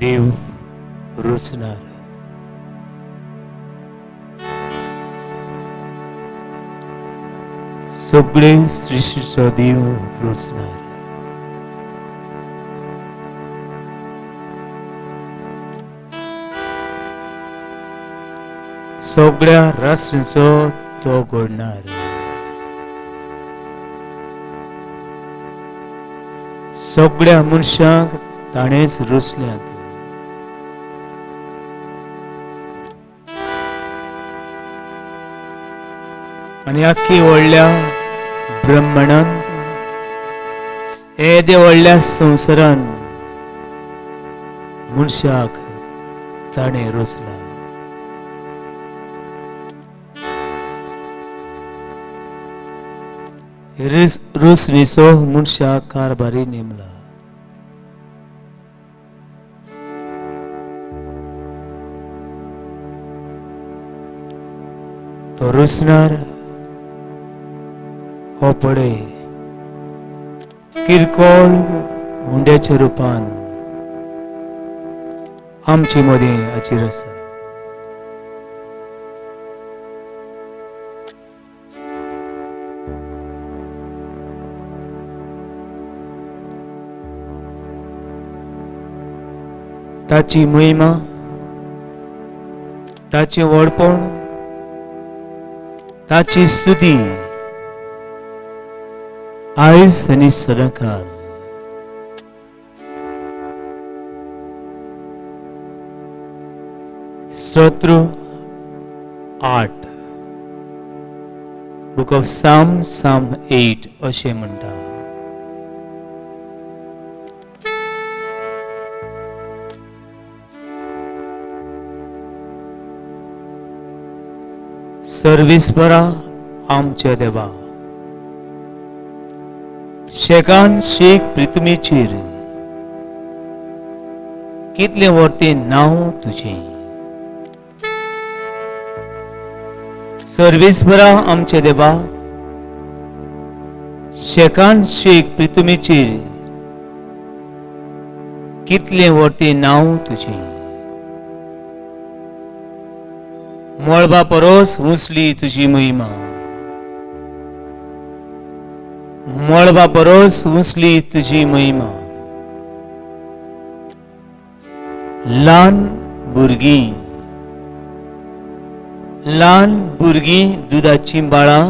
देव रुचणार. सगळे सृष्टीचो देव रुचणार. सगळ्या राष्ट्रांचो तो घडणार. सगळ्या मनशांक ताणेच रुचल्यात. आणि आख्खी व्हडल्या ब्रह्मांडांत येदे व्हडल्या संवसारांत मनशाक ताणे रुचला. रुचणीचो मनशाक कारभारी नेमला. तो रुचणार हो पडे किरकोळ हुंड्याच्या रुपान आमचे मदीं हाचेर आसा. ताची महिमा, ताचे व्हडपण, ताची स्तुती आयज आनी सदांकाळ. स्तोत्र 8 बुक ऑफ साम 8 अशें म्हणटा. सर्विस्परा आमच्या देवा, शेकान शेक प्रितमेचेर कितले वर्ते नाव तुझे. सर्विस्परा आमच्या देवा, शेकान शेक प्रितमेचेर कितले वर्ते नाव तुझे. मळबा परोस उंचली तुझी महिमा, मळबा परोस उंचली तुझी महिमा. ल्हान भुरगीं दुधाची बाळां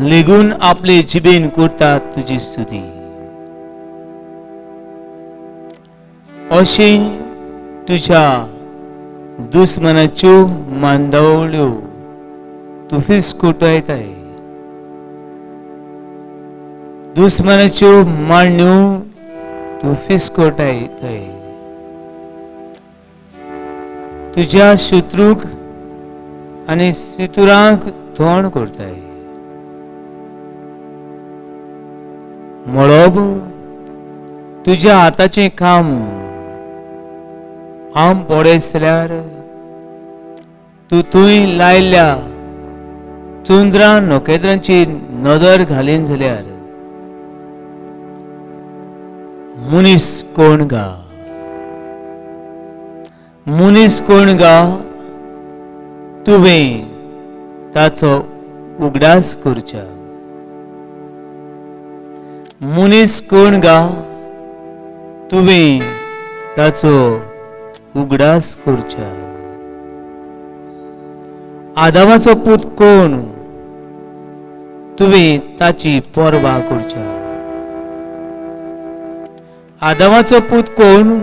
लेगून आपले जिबेन करतात तुझी स्तुती. अशी तुझ्या दुस्मनाच्यो मांदावळ्यो तूं फिसकुटायताय. दुस्मनाच्यो मांडण्यो तूं फिसकुटायताय. तुझ्या शत्रूक आनी सितुरांक तोंड करताय. मळब तुझ्या हाताचें काम आम पडयत जाल्यार तूं थंय लायल्ल्या चुंदरां नोकेत्रांची नदर घालीन जाल्यार मुनीस कोण गा. मुनीस कोण गा तुवें ताचो उगडास करच्या. मुनीस कोण गा तुवें ताचो उगडास करच्या. आदामाचो पूत कोण तुवें ताची पर्वा करच्या. आदामाचो पूत कोण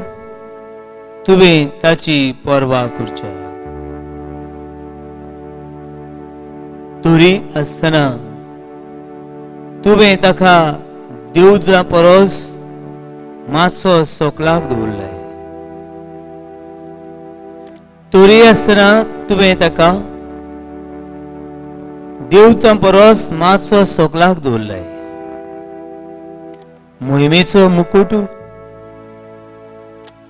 तुवें ताची पर्वा करच्या. तुरी आसतना तुवें ताका देवदां परस मातसो सोकलाक दवरलाय. तुरी आसतना तुवें ताका देवतां परस मातसो सोकलाक दवरलाय. मोहिमेचो मुकुट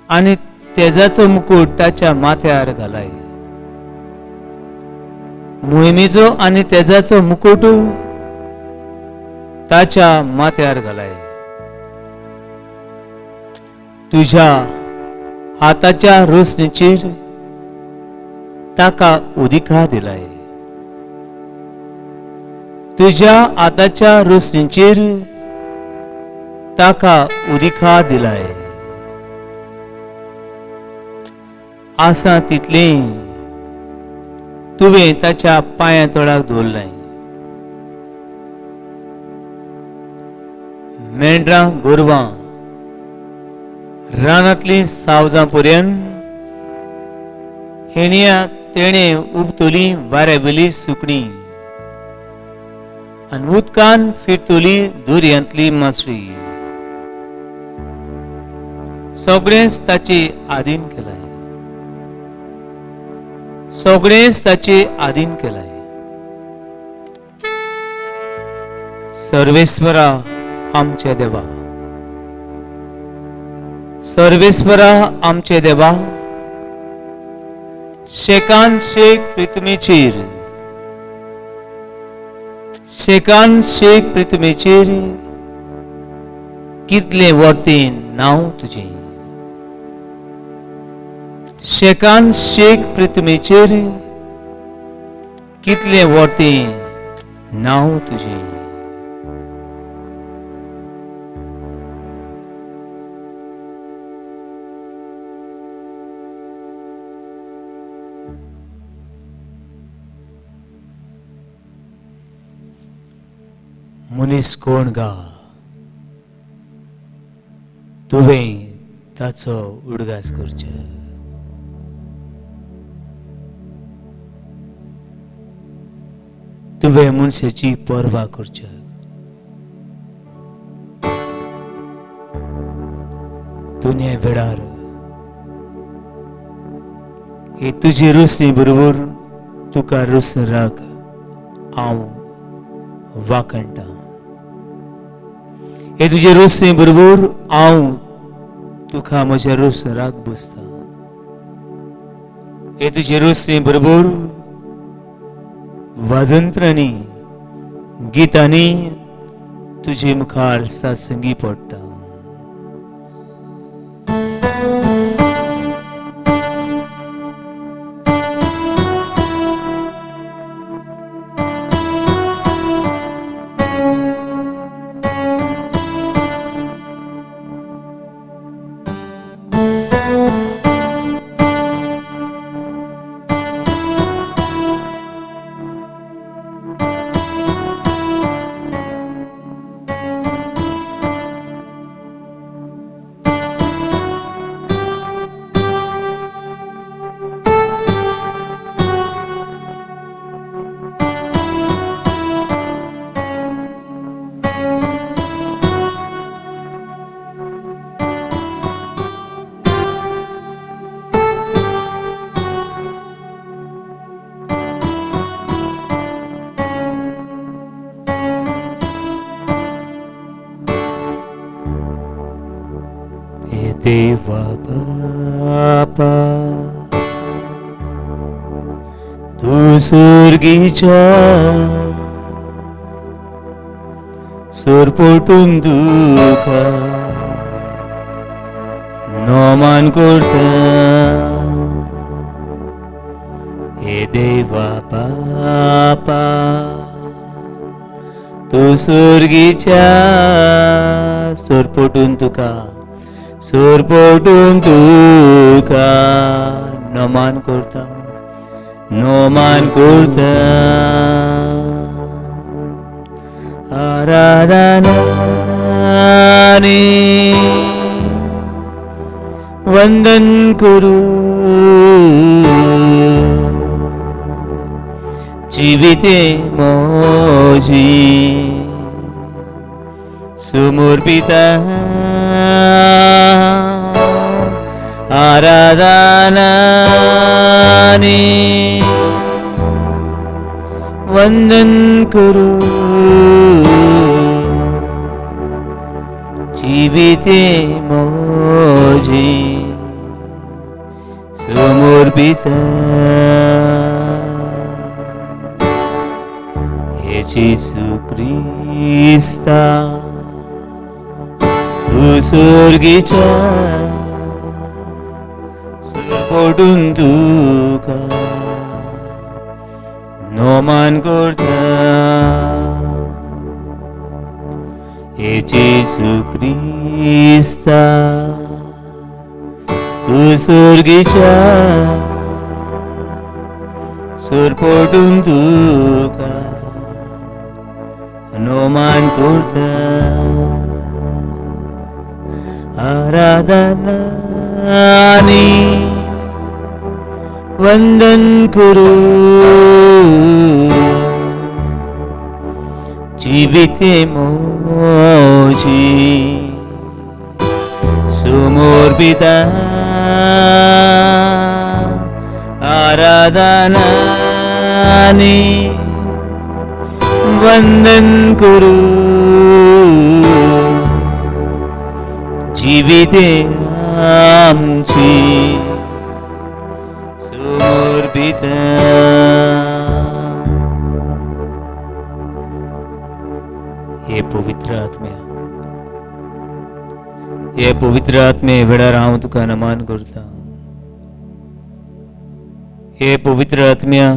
आनी तेजाचो मुकुट ताच्या माथ्यार घालाय. मोहिमेचो आनी तेजाचो मुकुट ताच्या माथ्यार घालाय. तुझ्या हाताच्या रोसणीचेर ताका उदिका दिलाय. तुझ्या हाताच्या रोसणीचेर ताका उदिका दिलाय. आसा तितले तुवें ताच्या पांया तळाक दवरलाय. मेंढरां गोरवां रानांतली सावजां पर्यंत तेणे उबतोली वाऱ्यावेली सुकणी आनी उदकान फिरतोली दर्यांतली मासळी सगळेंच ताचे आधीन केलाय. सगळेंच ताचे आधीन केलाय. सर्वेस्वरा आमचे देवा, सर्वेस्वरा आमचे देवा, शेकान शेक प्रितमेचेर, शेकान शेक प्रितमेचेर कितले वर्तेन नांव तुजें. शेकान शेक प्रितमेचेर कितले वर्तेन नांव तुजें. मनीस कोण गा तुवें ताचो उडगास करचे. तुवें मनशाची पर्वा करचे. दुनिया वेळार हे तुजी रोसणी बरोबर तुका रोसराक हांव वाकणटा. हे तुजे रोसणे बरोबर हांव तुका म्हज्या रोसराक बसता. हे तुजे रोसणे बरोबर वाजंत्रांनी गितांनी तुजे मुखार सासंगी पडटा. देवा बापा तू स्वर्गीच्या सोरपोटून दुखा नोमान करता. हे देवा बापा तू स्वर्गीच्या सोरपोटून तुका सोरपोटून तुका नोमान करता, नोमान करता. आराधना वंदन करू जीविते मोजी समर्पिता. आराधना वंदन करू जीविते मोजी समर्पिता. येशू ख्रिस्ता तू स्वर्गीच्या surpotunduka noman kurta e Jesus Krista tu surgicha surpotunduka noman kurta आराधना नी वंदन करो जीविते मोजी सुमोर्पिता आराधना नी वंदन करो जीविते आमची समर्पिता हे पवित्र आत्मे वेळा हांव तुका नमन करता हे पवित्र आत्म्या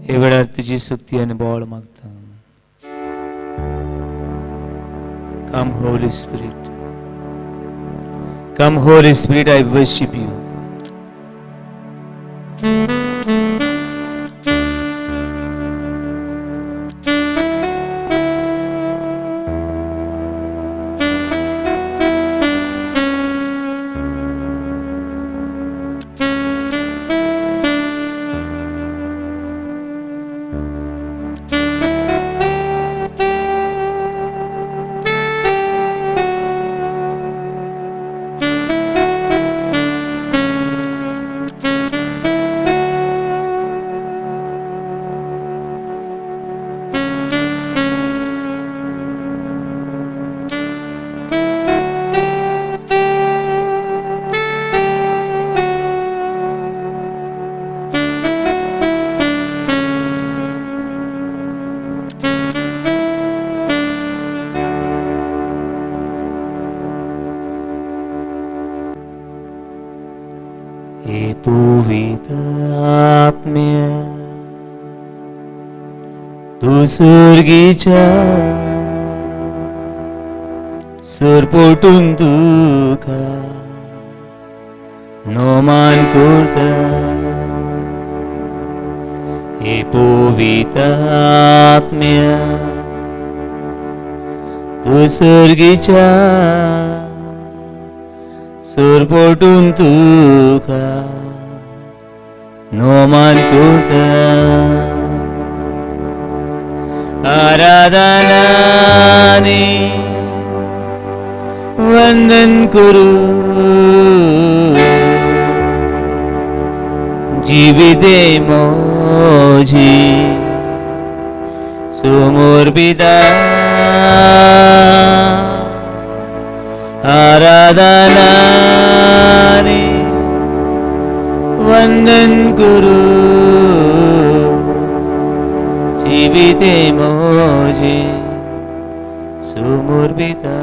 हे वेळार तुजी शक्ती आनी बळ मागता come Holy Spirit Come, Holy Spirit, I worship you. हे पवित्र आत्म्या तू स्वर्गीच्या सरपोटून तुका नमन करता हे पवित्र आत्म्या तू स्वर्गीच्या सरपोटून तुका नमन करता आराधना नी वंदन करू जीविते मोजी समर्पिता आराधना नी वंदन करू जीविते मोजी समर्पिता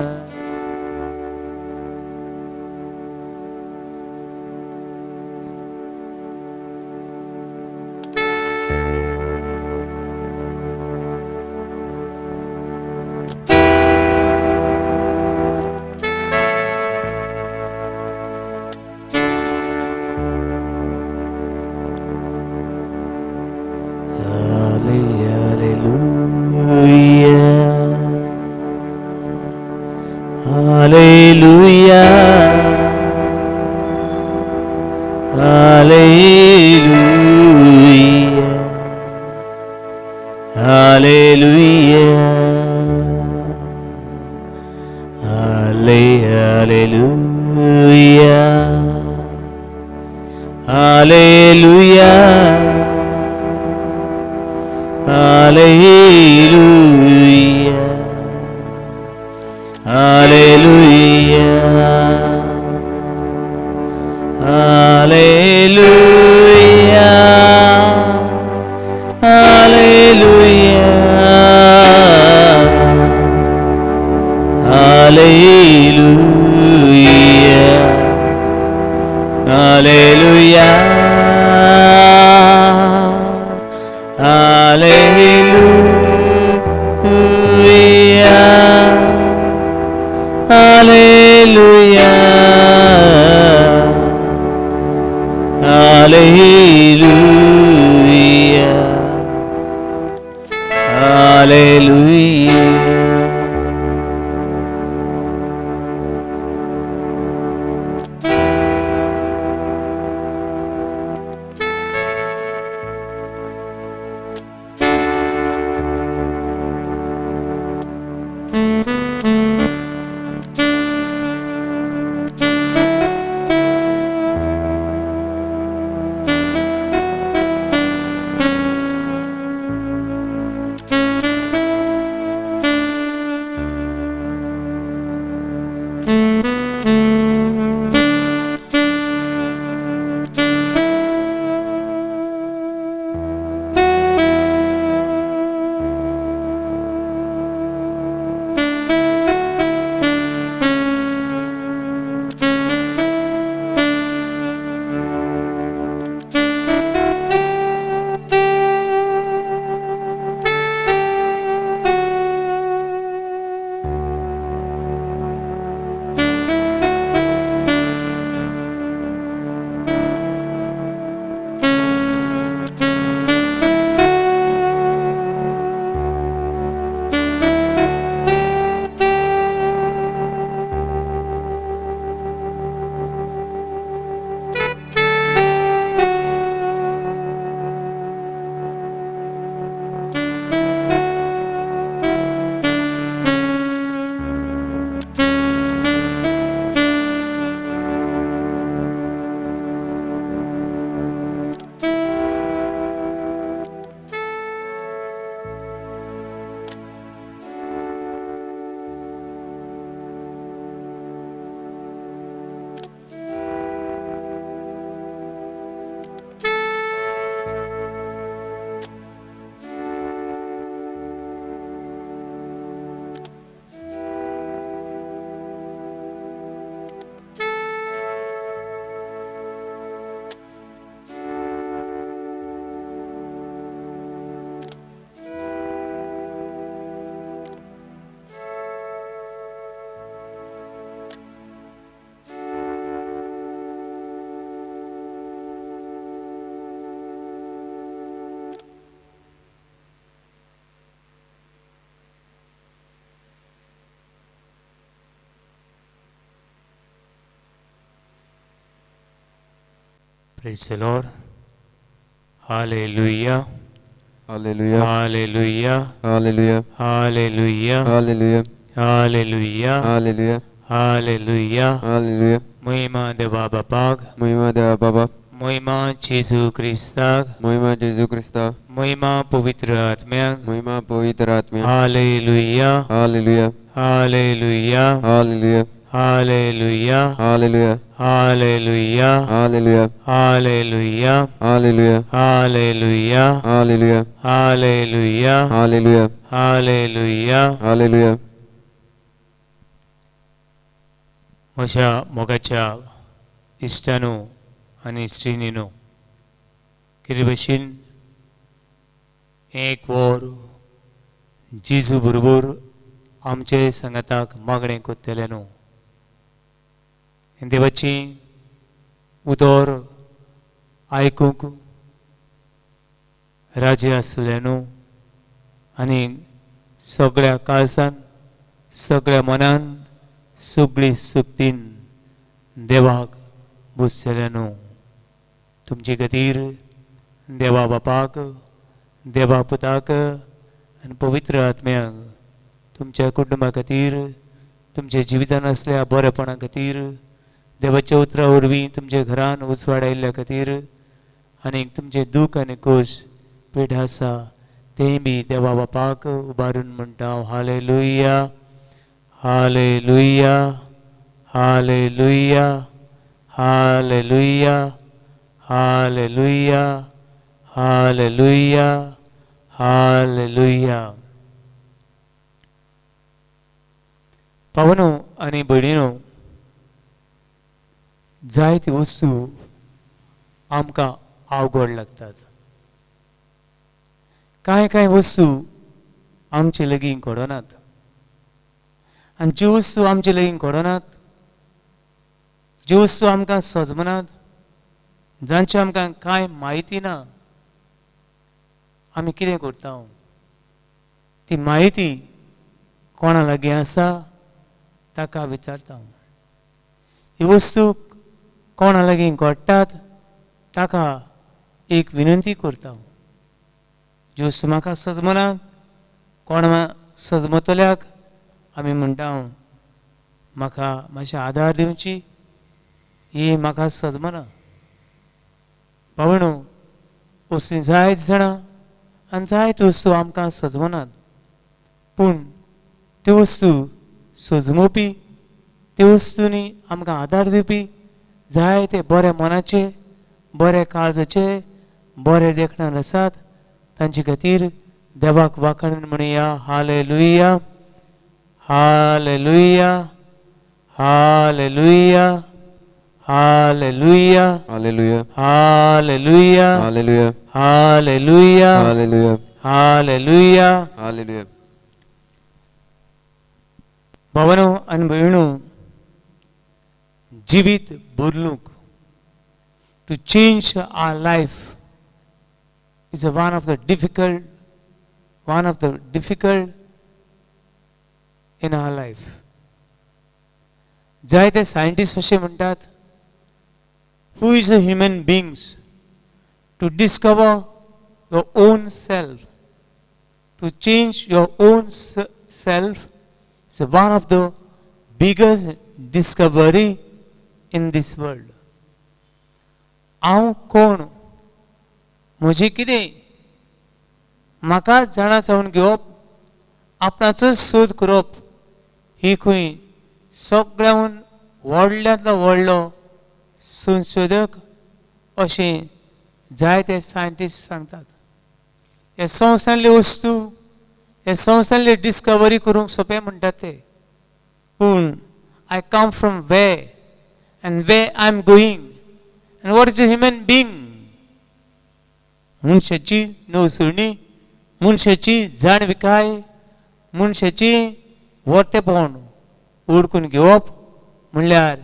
Hallelujah, Hallelujah, Hallelujah, Hallelujah, Hallelujah, Hallelujah, Hallelujah, Hallelujah, Hallelujah, Hallelujah, Hallelujah. Praise the Lord. Hallelujah. Hallelujah. Hallelujah. Hallelujah. Hallelujah. Hallelujah. Hallelujah. Hallelujah. Hallelujah. Hallelujah. Muhima Deva Bapag. Muhima Deva Baba. Muhima Jesu Christag. Muhima Jesu Krista. Muhima Pavitra Atmyag. Muhima Pavitra Atmya. Hallelujah. Hallelujah. Hallelujah. Hallelujah. Hallelujah. Hallelujah. Hallelujah. Hallelujah. Hallelujah. Hallelujah. Hallelujah. Hallelujah. Hallelujah. Hallelujah. Hallelujah. Hallelujah. म्हज्या मोगाच्या इश्टानो आनी इश्टिणीनो कितें भशेन एक वर जेजू बरोबर आमचे संगताक मागणें कोत्तले न्हू देवाची उदोर आयकूंक राजी आसले न्हू आनी सगळ्या काळजान सगळ्या मनान सगळी सुक्तीन देवाक बुजलेले न्हू तुमचे खातीर देवा बापाक देवा पुताक आनी पवित्र आत्म्याक तुमच्या कुटुंबा खातीर तुमच्या जिवितान असल्या बरेपणा खातीर देवाच्या उतरा वरवीं तुमच्या घरान उजवाड आयिल्ल्या खातीर आनी तुमचे दूख आनी खोश पीठ आसा तेंय बी देवा बापाक उबारून म्हणटा hallelujah hallelujah hallelujah hallelujah hallelujah hallelujah hallelujah पावनो आनी भयणीनो जायती वस्तू आमकां अवघड लागतात कांय कांय वस्तू आमचे लगीं घडोनात आनी ज्यो वस्तू आमचे लगीं घडोनात, ज्यो वस्तू आमकां सजमनात, जांची आमकां कांय म्हायती ना, आमी कितें करता? ती म्हायती कोणा लागीं आसा ताका विचारता. ही वस्तू कोणा लागीं घडटात ताका एक विनंती करता. ज्यो वस्तू म्हाका सजमनात, कोण सजमतल्याक आमी म्हणटा म्हाका मातशें आदार दिवची, ही म्हाका सजमना. भावणो, वस्तू जायत जाणां आनी जायत वस्तू आमकां सजमनात, पूण त्यो वस्तू सजमोवपी, त्यो वस्तूंनी आमकां आदार दिवपी जायते बरे मनाचे, बरे काळजाचे, बरे देखणान आसात. तांचे खातीर देवाक वाखाण म्हणया. Hallelujah, hallelujah, hallelujah, hallelujah, hallelujah, hallelujah, hallelujah, hallelujah, hallelujah, hallelujah. Hallelujah. भावनो आनी भयणो, जिवीत बदलूंक, to change our life is one of the difficult in our life. जायते सायंटिस्ट अशें म्हणटात, who is a human beings to discover your own self, to change your own self is one of the biggest discovery in this world. हांव कोण, म्हजें कितें, म्हाका जाणा चावून घेवप, आपणाचो सोद करप, ही खंय सगळ्यांत व्हडल्यांतलो व्हडलो संशोधक अशें जायते सायंटिस्ट सांगतात. हे संवसारांतल्यो वस्तू, हे संवसारांतली डिस्कवरी करूंक सोंपें म्हणटात ते, पूण I come from way and way I am going end what is a human being. मनशाची नवसणी, मनशाची जाणविकाय, मनशाची वर्तेपण ओळखून घेवप म्हणल्यार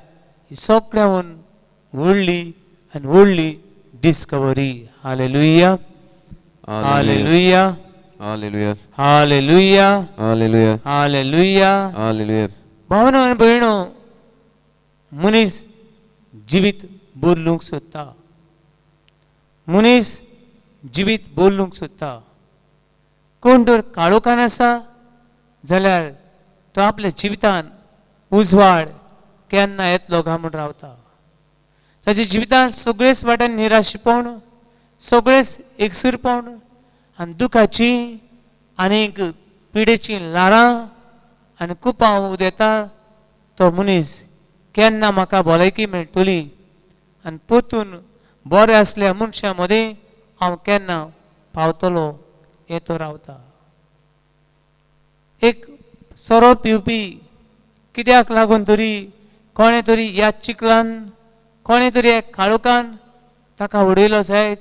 ही सगळ्यांत व्हडली आनी व्हडली discovery. Hallelujah, hallelujah, hallelujah, hallelujah, hallelujah, hallelujah. Hallelujah. भावनो आनी भयणो, मनीस जिवीत बदलूंक सोदता, मनीस जिवीत बदलूंक सोदता. कोण तर काळोखान आसा जाल्यार तो आपल्या जिवितान उजवाड केन्ना येतलो काय म्हूण रावता. ताच्या जिवितांत सगळेच वाट्यान निराशेपण, सगळेच एकसुरपण आनी दुखाची आनीक पिडेची ल्हारां आनी कुपां उदेता. तो मनीस केन्ना म्हाका भलायकी मेळटली आनी परतून बरें आसल्या मनशां मदीं हांव केन्ना पावतलो हें तो रावता. एक सोरो पिवपी कित्याक लागून तरी कोणें तरी ह्या चिखलान, कोणें तरी ह्या काळोखान ताका उडयलो जायत,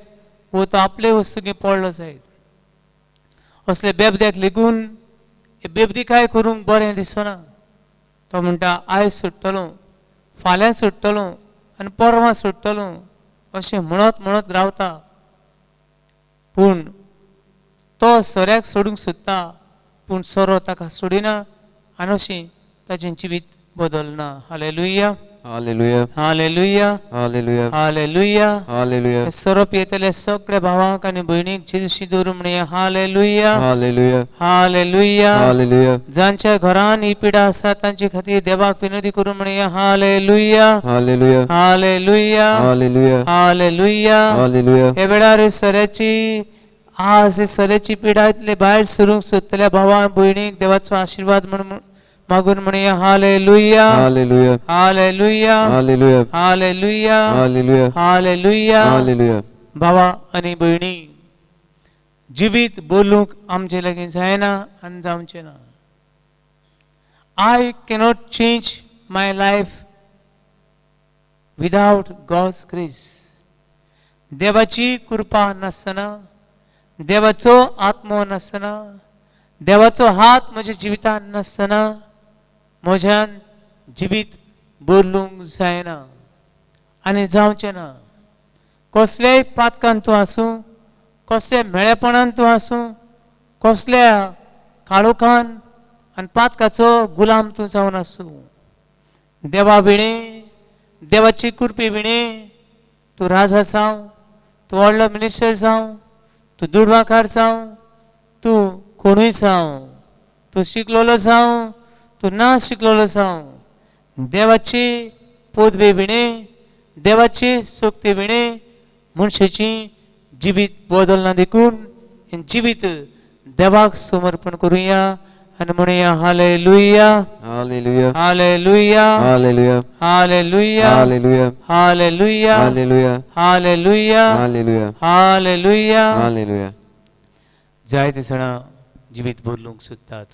वो तो आपले वस्तूंनी पडलो जायत. असले बेबद्याक लेगून हे बेबदीकाय करूंक बरें दिसना. तो म्हणटा आयज सुट्टलो, फाल्यां सुट्टलो आनी परवां सुट्टलो अशें म्हणत म्हणत रावता. पूण तो सोऱ्याक सोडूंक सोदता, पूण सोरो ताका सोडिना आनी अशें ताचें जिवीत बदलना. Hallelujah, hallelujah, hallelujah, hallelujah, hallelujah. Hallelujah, सोरो पियेतले सगळ्या भावांक आनी भयणीक जेजूशी दवरून म्हणया. Hallelujah, hallelujah, hallelujah. हालेलुया, जांच्या घरान ही पिडा आसा तांचे खातीर देवाक विनंती करून म्हणया. Hallelujah, hallelujah, hallelujah, hallelujah, hallelujah. Hallelujah, हे वेळार सोऱ्याची आज सोऱ्याची पिडा इतले भायर सरूंक सोदतल्या भावांक भयणीक देवाचो आशिर्वाद म्हणून मागून म्हणया. Hallelujah, hallelujah, hallelujah, hallelujah, hallelujah, hallelujah, hallelujah. Hallelujah. भावा आनी भयणी, जिवीत बोलूंक आमचे लागीं जायना आनी जावचें ना. I cannot change my life without God's grace. देवाची कृपा नासतना, देवाचो आत्मो नासतना, देवाचो हात म्हज्या जिवितान नासतना म्हज्यान जिवीत बदलूंक जायना आनी जावचें ना. कसल्याय पातकान तूं आसूं, कसल्या मेळेपणान तूं आसूं, कसल्या काळोखान आनी पातकाचो गुलाम तूं जावन आसूं, देवा विणे, देवाची कृपे विणे तूं राजा जावं, तूं व्हडलो मिनिस्टर जावं, तूं दुडवाकार जावं, तूं कोणूय जावं, तूं शिकलोलो जावं, तूं ना शिकलोलो जावं, देवाची पदवी विणे, देवाची सोक्ती विणे मनशाची जिवीत बदलना देखून हें जिवीत देवाक समर्पण करुया आनी म्हणुया hallelujah, Hallelujah. Hallelujah, Hallelujah. Hallelujah, Hallelujah. Hallelujah, Hallelujah. Hallelujah, Hallelujah. Hallelujah. Hallelujah. जायते जाणां जिवीत बदलूंक सोदतात,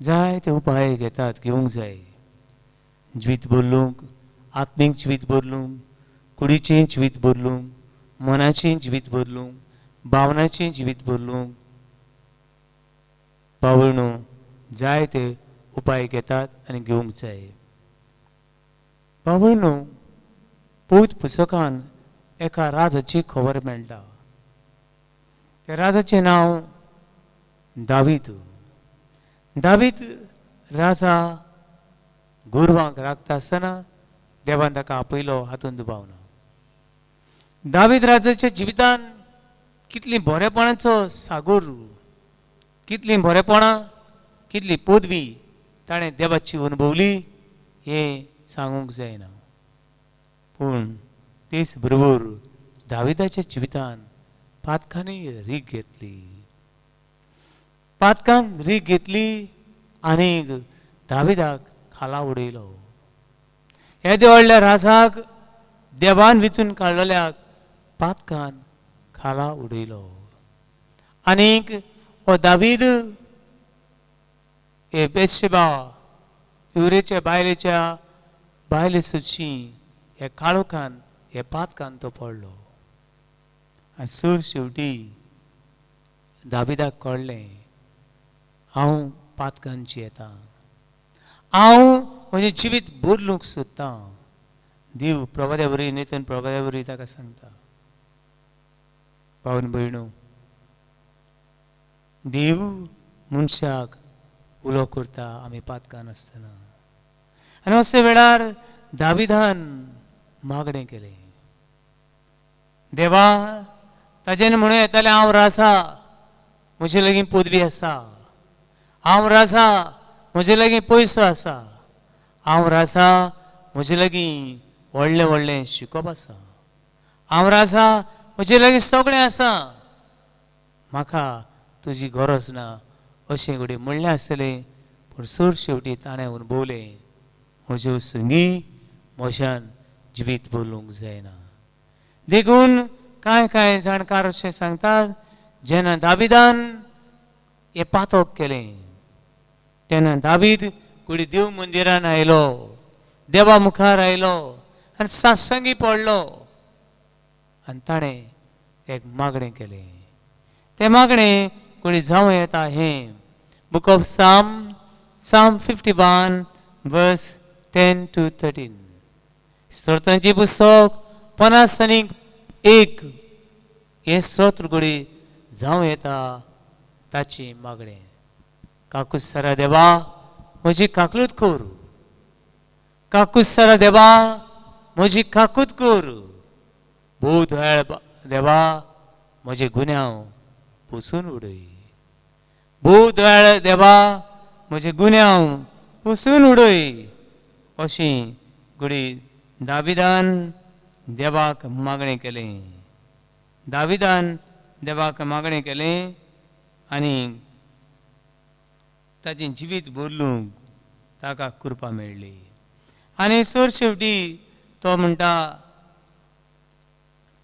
जायते उपाय घेवंक जाय जिवीत बदलूंक, आत्मीक जिवीत बदलूंक, कुडीचें जिवीत बदलूंक, मनाचें जिवीत बदलूंक, भावनाचें जिवीत बदलूंक. भावणो जायते उपाय घेतात आनी घेवंक जाय. भावणो पवित्र पुस्तकान एका राजाची खबर मेळटा. त्या राजाचें नांव दावीद. दावीद राजा गोरवांक राखता आसतना देवान ताका आपयलो हातूंत दुबावना. दावीद राजाच्या जिवितान कितली बरेपणाचो सागोर, कितली बरेपणां, कितली पदवी ताणें देवाची अनुभवली हें सांगूंक जायना. पूण तेच बरोबर दाविदाच्या जिवितान पातकांनी रीग घेतली, पातकान रीग घेतली आनीक दाविदाक खाला उडयलो. येदे व्हडल्या राजाक देवान वेंचून काडलेल्याक पातकान खाला उडयलो. आनीक हो दावीद हे बेतशेबा युरेच्या बायलेच्या बायले सुशी हे काळोखान हे पातकान तो पडलो. आनी सूर शेवटी दाविदाक कळ्ळें हांव पातकांची येता, हांव म्हजें जिवीत बदलूंक सोदतां. देव प्रभादेव बरी नेतन प्रभादेव बरी ताका सांगता, भावन भयणो, देव मनशाक उलो करता आमी पातकान आसतना. आनी अशे वेळार दाविदान मागणें केलें, देवा ताजेन म्हणूं येतालें हांव राजा, म्हजे लागीं पदवी आसा, हांव राजा, म्हजे लागीं पयसो आसा, हांव राजा, म्हजे लागीं व्हडलें व्हडलें शिकप आसा, हांव राजा, म्हजे लागीं सगळें आसा, म्हाका तुजी गरज ना अशें घडये म्हणलें आसतलें. पूण सूर शेवटी ताणें अनुभवलें म्हज्यो संगी म्हज्यान जिवीत बदलूंक जायना. देखून कांय जाणकार अशें सांगतात, जेन्ना दाविदान हें पातक केलें तेन्ना दावीद कुडी देव मंदिरान आयलो, देवा मुखार आयलो आनी सासंगी पडलो आनी ताणें एक मागणें केलें. तें मागणें कुडी जावं येता हें book of Psalm 51 verse 10 to 13. स्तोत्रांचें पुस्तक 50:1 हें स्तोत्र कुडी जावं येता ताची मागणें. काकुस्तारा देवा म्हजी काकलूत कर, काकुस्तारा देवा म्हजी काकूत कर, भूत वेळ देवा म्हजे गुन्यांव पुसून उडय, भूत वेळ देवा म्हजे गुन्यांव पुसून उडय. अशी घडी दाविदान देवाक मागणें केलें, दाविदान देवाक मागणें केलें आनी ताचें जिवीत बदलूंक ताका कृपा मेळ्ळी. आनी सर शेवटी तो म्हणटा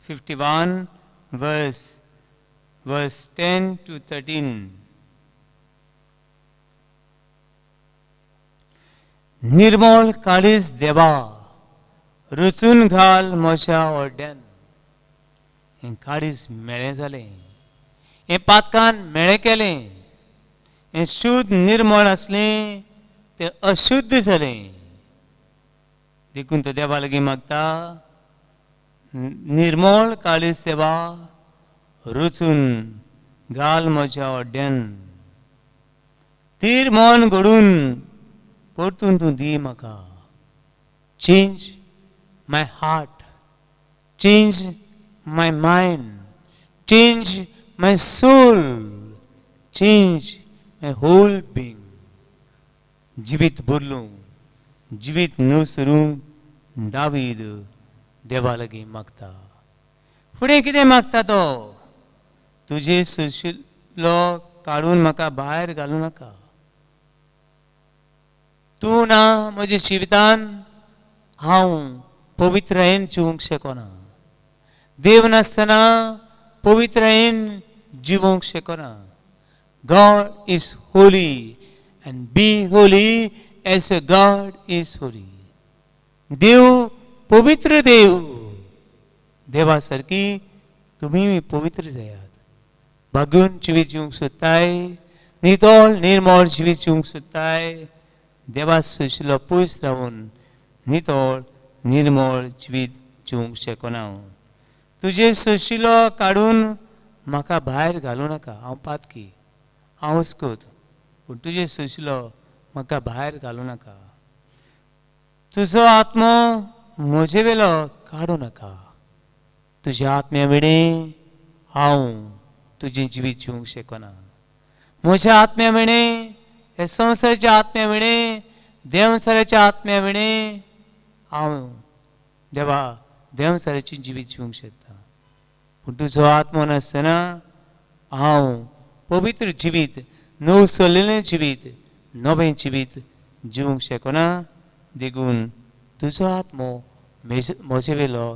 51 verse 10 to 13. निर्मळ काळीज देवा रचून घाल म्हज्या ओड्यान. हें काळीज मेळ्ळें जालें हे पातकान मेळे केलें हें शुद्ध निर्मळ असलें तें अशुद्ध जालें देखून तो देवा लागीं मागता निर्मळ काळीज देवा रुचून घाल म्हज्या ओड्ड्यान तीर मन घडून परतून तूं दी म्हाका चेंज माय हार्ट चेंज माय मायंड चेंज माय सोल चेंज माय होल बींग जिवीत बदलूंक जिवीत नुसरूंक दावीद देवा लागीं मागता फुडें कितें मागता तो तुजे सुशिलो काडून म्हाका भायर घालूं नाका तूं ना म्हज्या जिवितान हांव पवित्रयेन जिवंक शकना देव नासतना पवित्रयेन जिवंक शकना God is holy and be holy as a God is holy. देव पवित्र देव देवा सारकी तुम्ही पवित्र जायात भागून जिवीत जिवंक सोदताय नितोळ निर्मळ जिवीत जिवंक सोदताय देवा सुशिलो पयस रावून नितोळ निर्मळ जिवीत जिवंक शकना तुजे सुशिलो काडून म्हाका भायर घालूं नाका हांव पातकी हांव हुस्कोत पूण तुजे सुशिलो म्हाका भायर घालूं नाका तुजो आत्मो म्हजे वेलो काडूं नाका तुज्या आत्म्या विणें हांव तुजें जिवीत जिवंक शकना म्हज्या आत्म्या विणें हे संवसाराच्या आत्म्या विणें देवसाराच्या आत्म्या विणें हांव देवा देवसाराचें जिवीत जिवंक शकता पूण तुजो आत्मो नासतना हांव पवित्र जिवीत नव चलिल्लें जिवीत नवें जिवीत जिवंक शकना देखून तुजो आत्मो म्हजे वेलो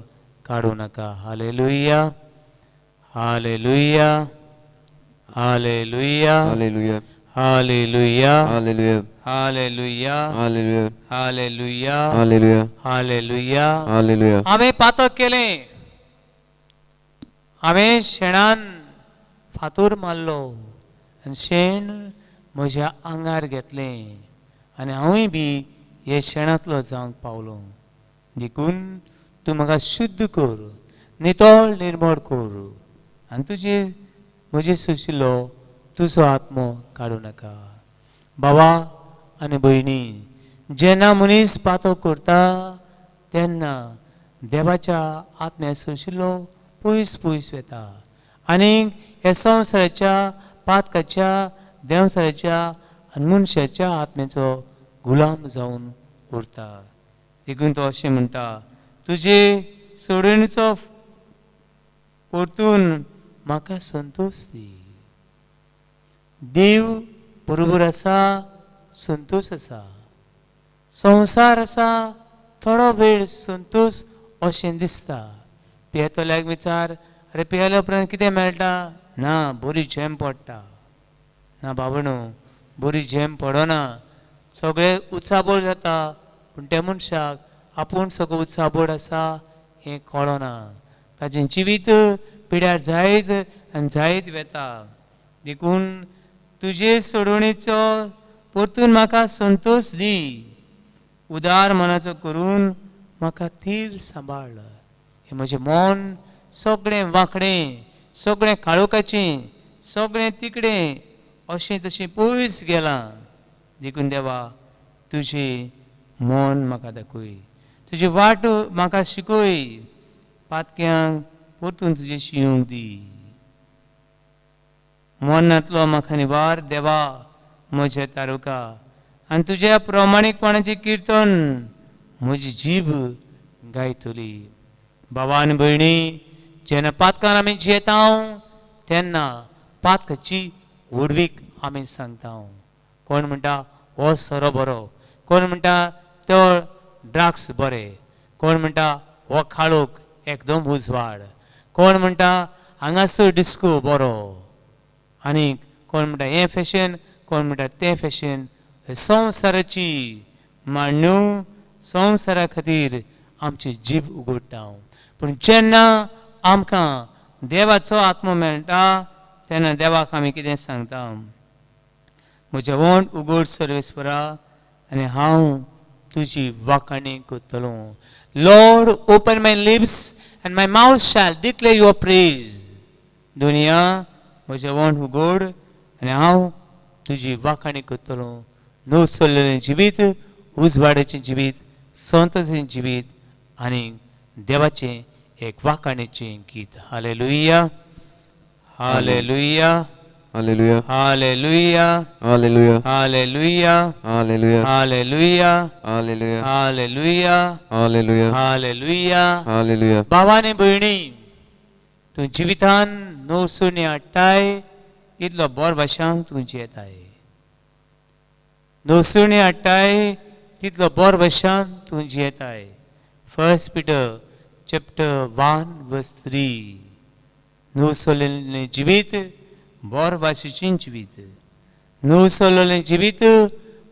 काडूं नाका hallelujah hallelujah hallelujah Hallelujah. Hallelujah Hallelujah. Hallelujah Hallelujah. Hallelujah Hallelujah. Hallelujah Hallelujah. हांवें पातक केलें हांवें शेणान फातोर मारलो आनी शेण म्हज्या आंगार घेतलें आनी हांवूय बी हे शेणांतलो जावंक पावलो देखून तूं म्हाका शुद्ध कर नितळ निर्मळ कर आनी तुजे म्हजे सुशिलो तुजो आत्मो काडूं नाका बाबा आनी भयणी जेन्ना मनीस पातो करता तेन्ना देवाच्या आत्म्या सुशिलो पयस पयस वेता आनी ह्या संवसाराच्या पातकाच्या देवसाराच्या आनी मनशाच्या आत्म्याचो गुलाम जावन उरता देखून तो अशें म्हणटा तुजे सोडणीचो परतून म्हाका संतोश दी देव बरोबर आसा संतोश आसा संवसार आसा थोडो वेळ संतोश अशें दिसता पियेतल्याक विचार अरे पियेल्या उपरांत कितें मेळटा ना बरी झेम पडटा ना बाबणो बरी झेम पडना सगळें उत्साबोड जाता पूण त्या मनशाक आपूण सगळो उत्साबोड आसा हें कळना ताचें जिवीत पिड्यार जायत आनी जायत वेता देखून तुजे सोडवणेचो परतून म्हाका संतोश दी उदार मनाचो करून म्हाका थीर सांबाळ हें म्हजें मन सगळें वांकडें सगळें काळोखाचें सगळें तिकडें अशें तशें पयस गेलां देखून देवा तुजें मन म्हाका दाखय तुजी वाट म्हाका शिकय पातक्यांक परतून तुजें शिवंक दी मनांतलो म्हाका निवार देवा म्हज्या तारुका आनी तुज्या प्रमाणीकपणाचें कीर्तन म्हजी जीब गायतली बाबा आनी भयणी जेन्ना पातकान आमी जेता तेन्ना पातकाची वडवीक आमी सांगता कोण म्हणटा हो सोरो बरो कोण म्हणटा तो ड्रग्स बरे कोण म्हणटा हो काळोख एकदम उजवाड कोण म्हणटा हांगासर डिस्को बरो आनी कोण म्हणटा हें फॅशन कोण म्हणटा तें फॅशन संवसाराची मांडणू संवसारा खातीर आमची जीब उगडटा पूण जेन्ना आमकां देवाचो आत्मो मेळटा तेन्ना देवाक आमी कितें सांगता, म्हजें वोंट उगड सर्वेस्परा आनी हांव तुजी वाखाणी करतलो. Lord open my lips end my mouth shall declare your praise. दुनिया म्हजें वोंट उगड आनी हांव तुजी वाखाणी करतलो. नो चल्लेलें जिवीत, उजवाडाचें जिवीत, संतोषें जिवीत आनी देवाचें एक वाखाणेचें गीत. Hallelujah, hallelujah, Hallelujah. Hallelujah, Hallelujah. Hallelujah, Hallelujah. Hallelujah, Hallelujah. Hallelujah, Hallelujah. Hallelujah. Hallelujah. भावांनी भयणी, तूं जिवितान नवसुणी हाडटाय तितलो बरो भाशेन तूं जियेताय. नवसुणी हाडटाय तितलो बरो भाशेन तूं जियेताय. 1 Peter chapter 1:3. नवसुलेलें जिवीत बरो भाशेचें जिवीत. नवसुलेलें जिवीत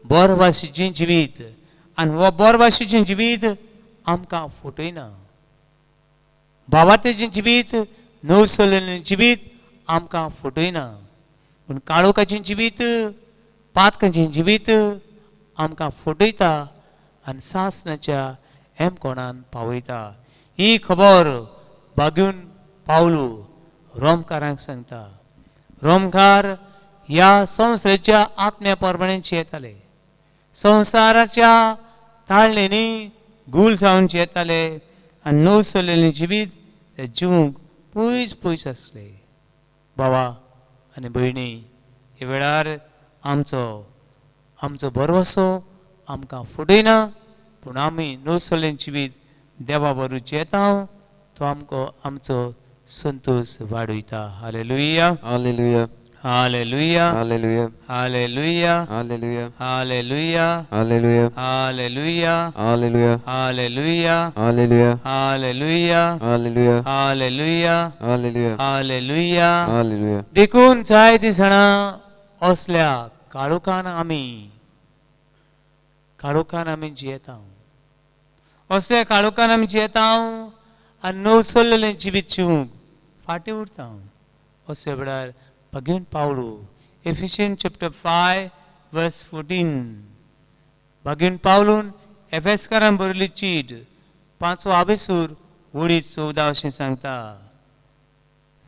बरो भाशेचें जिवीत. आनी हो बरो भाशेचें जिवीत आमकां फटयना. भावार्थेचें जिवीत, नवसुलेलें जिवीत आमकां फटयना. पूण काळोखाचें जिवीत, पातकाचें जिवीत आमकां फटयता आनी सासणाच्या हेमकोणान पावयता. ही खबर बागून पावलो रोमकारांक सांगता. रोमकार ह्या संवसाराच्या आत्म्या प्रमाणे जियेताले. संवसाराच्या ताळणेनी गूल जावन जियेताले आनी नवसुलेलें जिवीत ते जिवंक पयस पयस आसले. भावा आनी भयणी, ह्या वेळार आमचो बरवसो आमकां फटयना, पूण आमी नवसुलेलें जिवीत देवा बरोबर जियेता. तो आमचो संतोष वाडयता. Hallelujah, Hallelujah. Hallelujah, Hallelujah. Hallelujah, Hallelujah. Hallelujah, Hallelujah. Hallelujah, Hallelujah. Hallelujah, Hallelujah. Hallelujah, Hallelujah. Hallelujah, Hallelujah. Hallelujah. Hallelujah. देखून जाय दिसना असल्या काळोखान आमी जियेता. असल्या काळोखान आमी जियेता आनी नवसुलेलें जिवीत जिवंक फाटीं उरता. असल्या वेळार भगवंत पावलो Ephesians chapter 5:14. भगवंत पावलून एफेसकारांक बरयल्ली चीट 5 आबेसूर 14 अशें सांगता.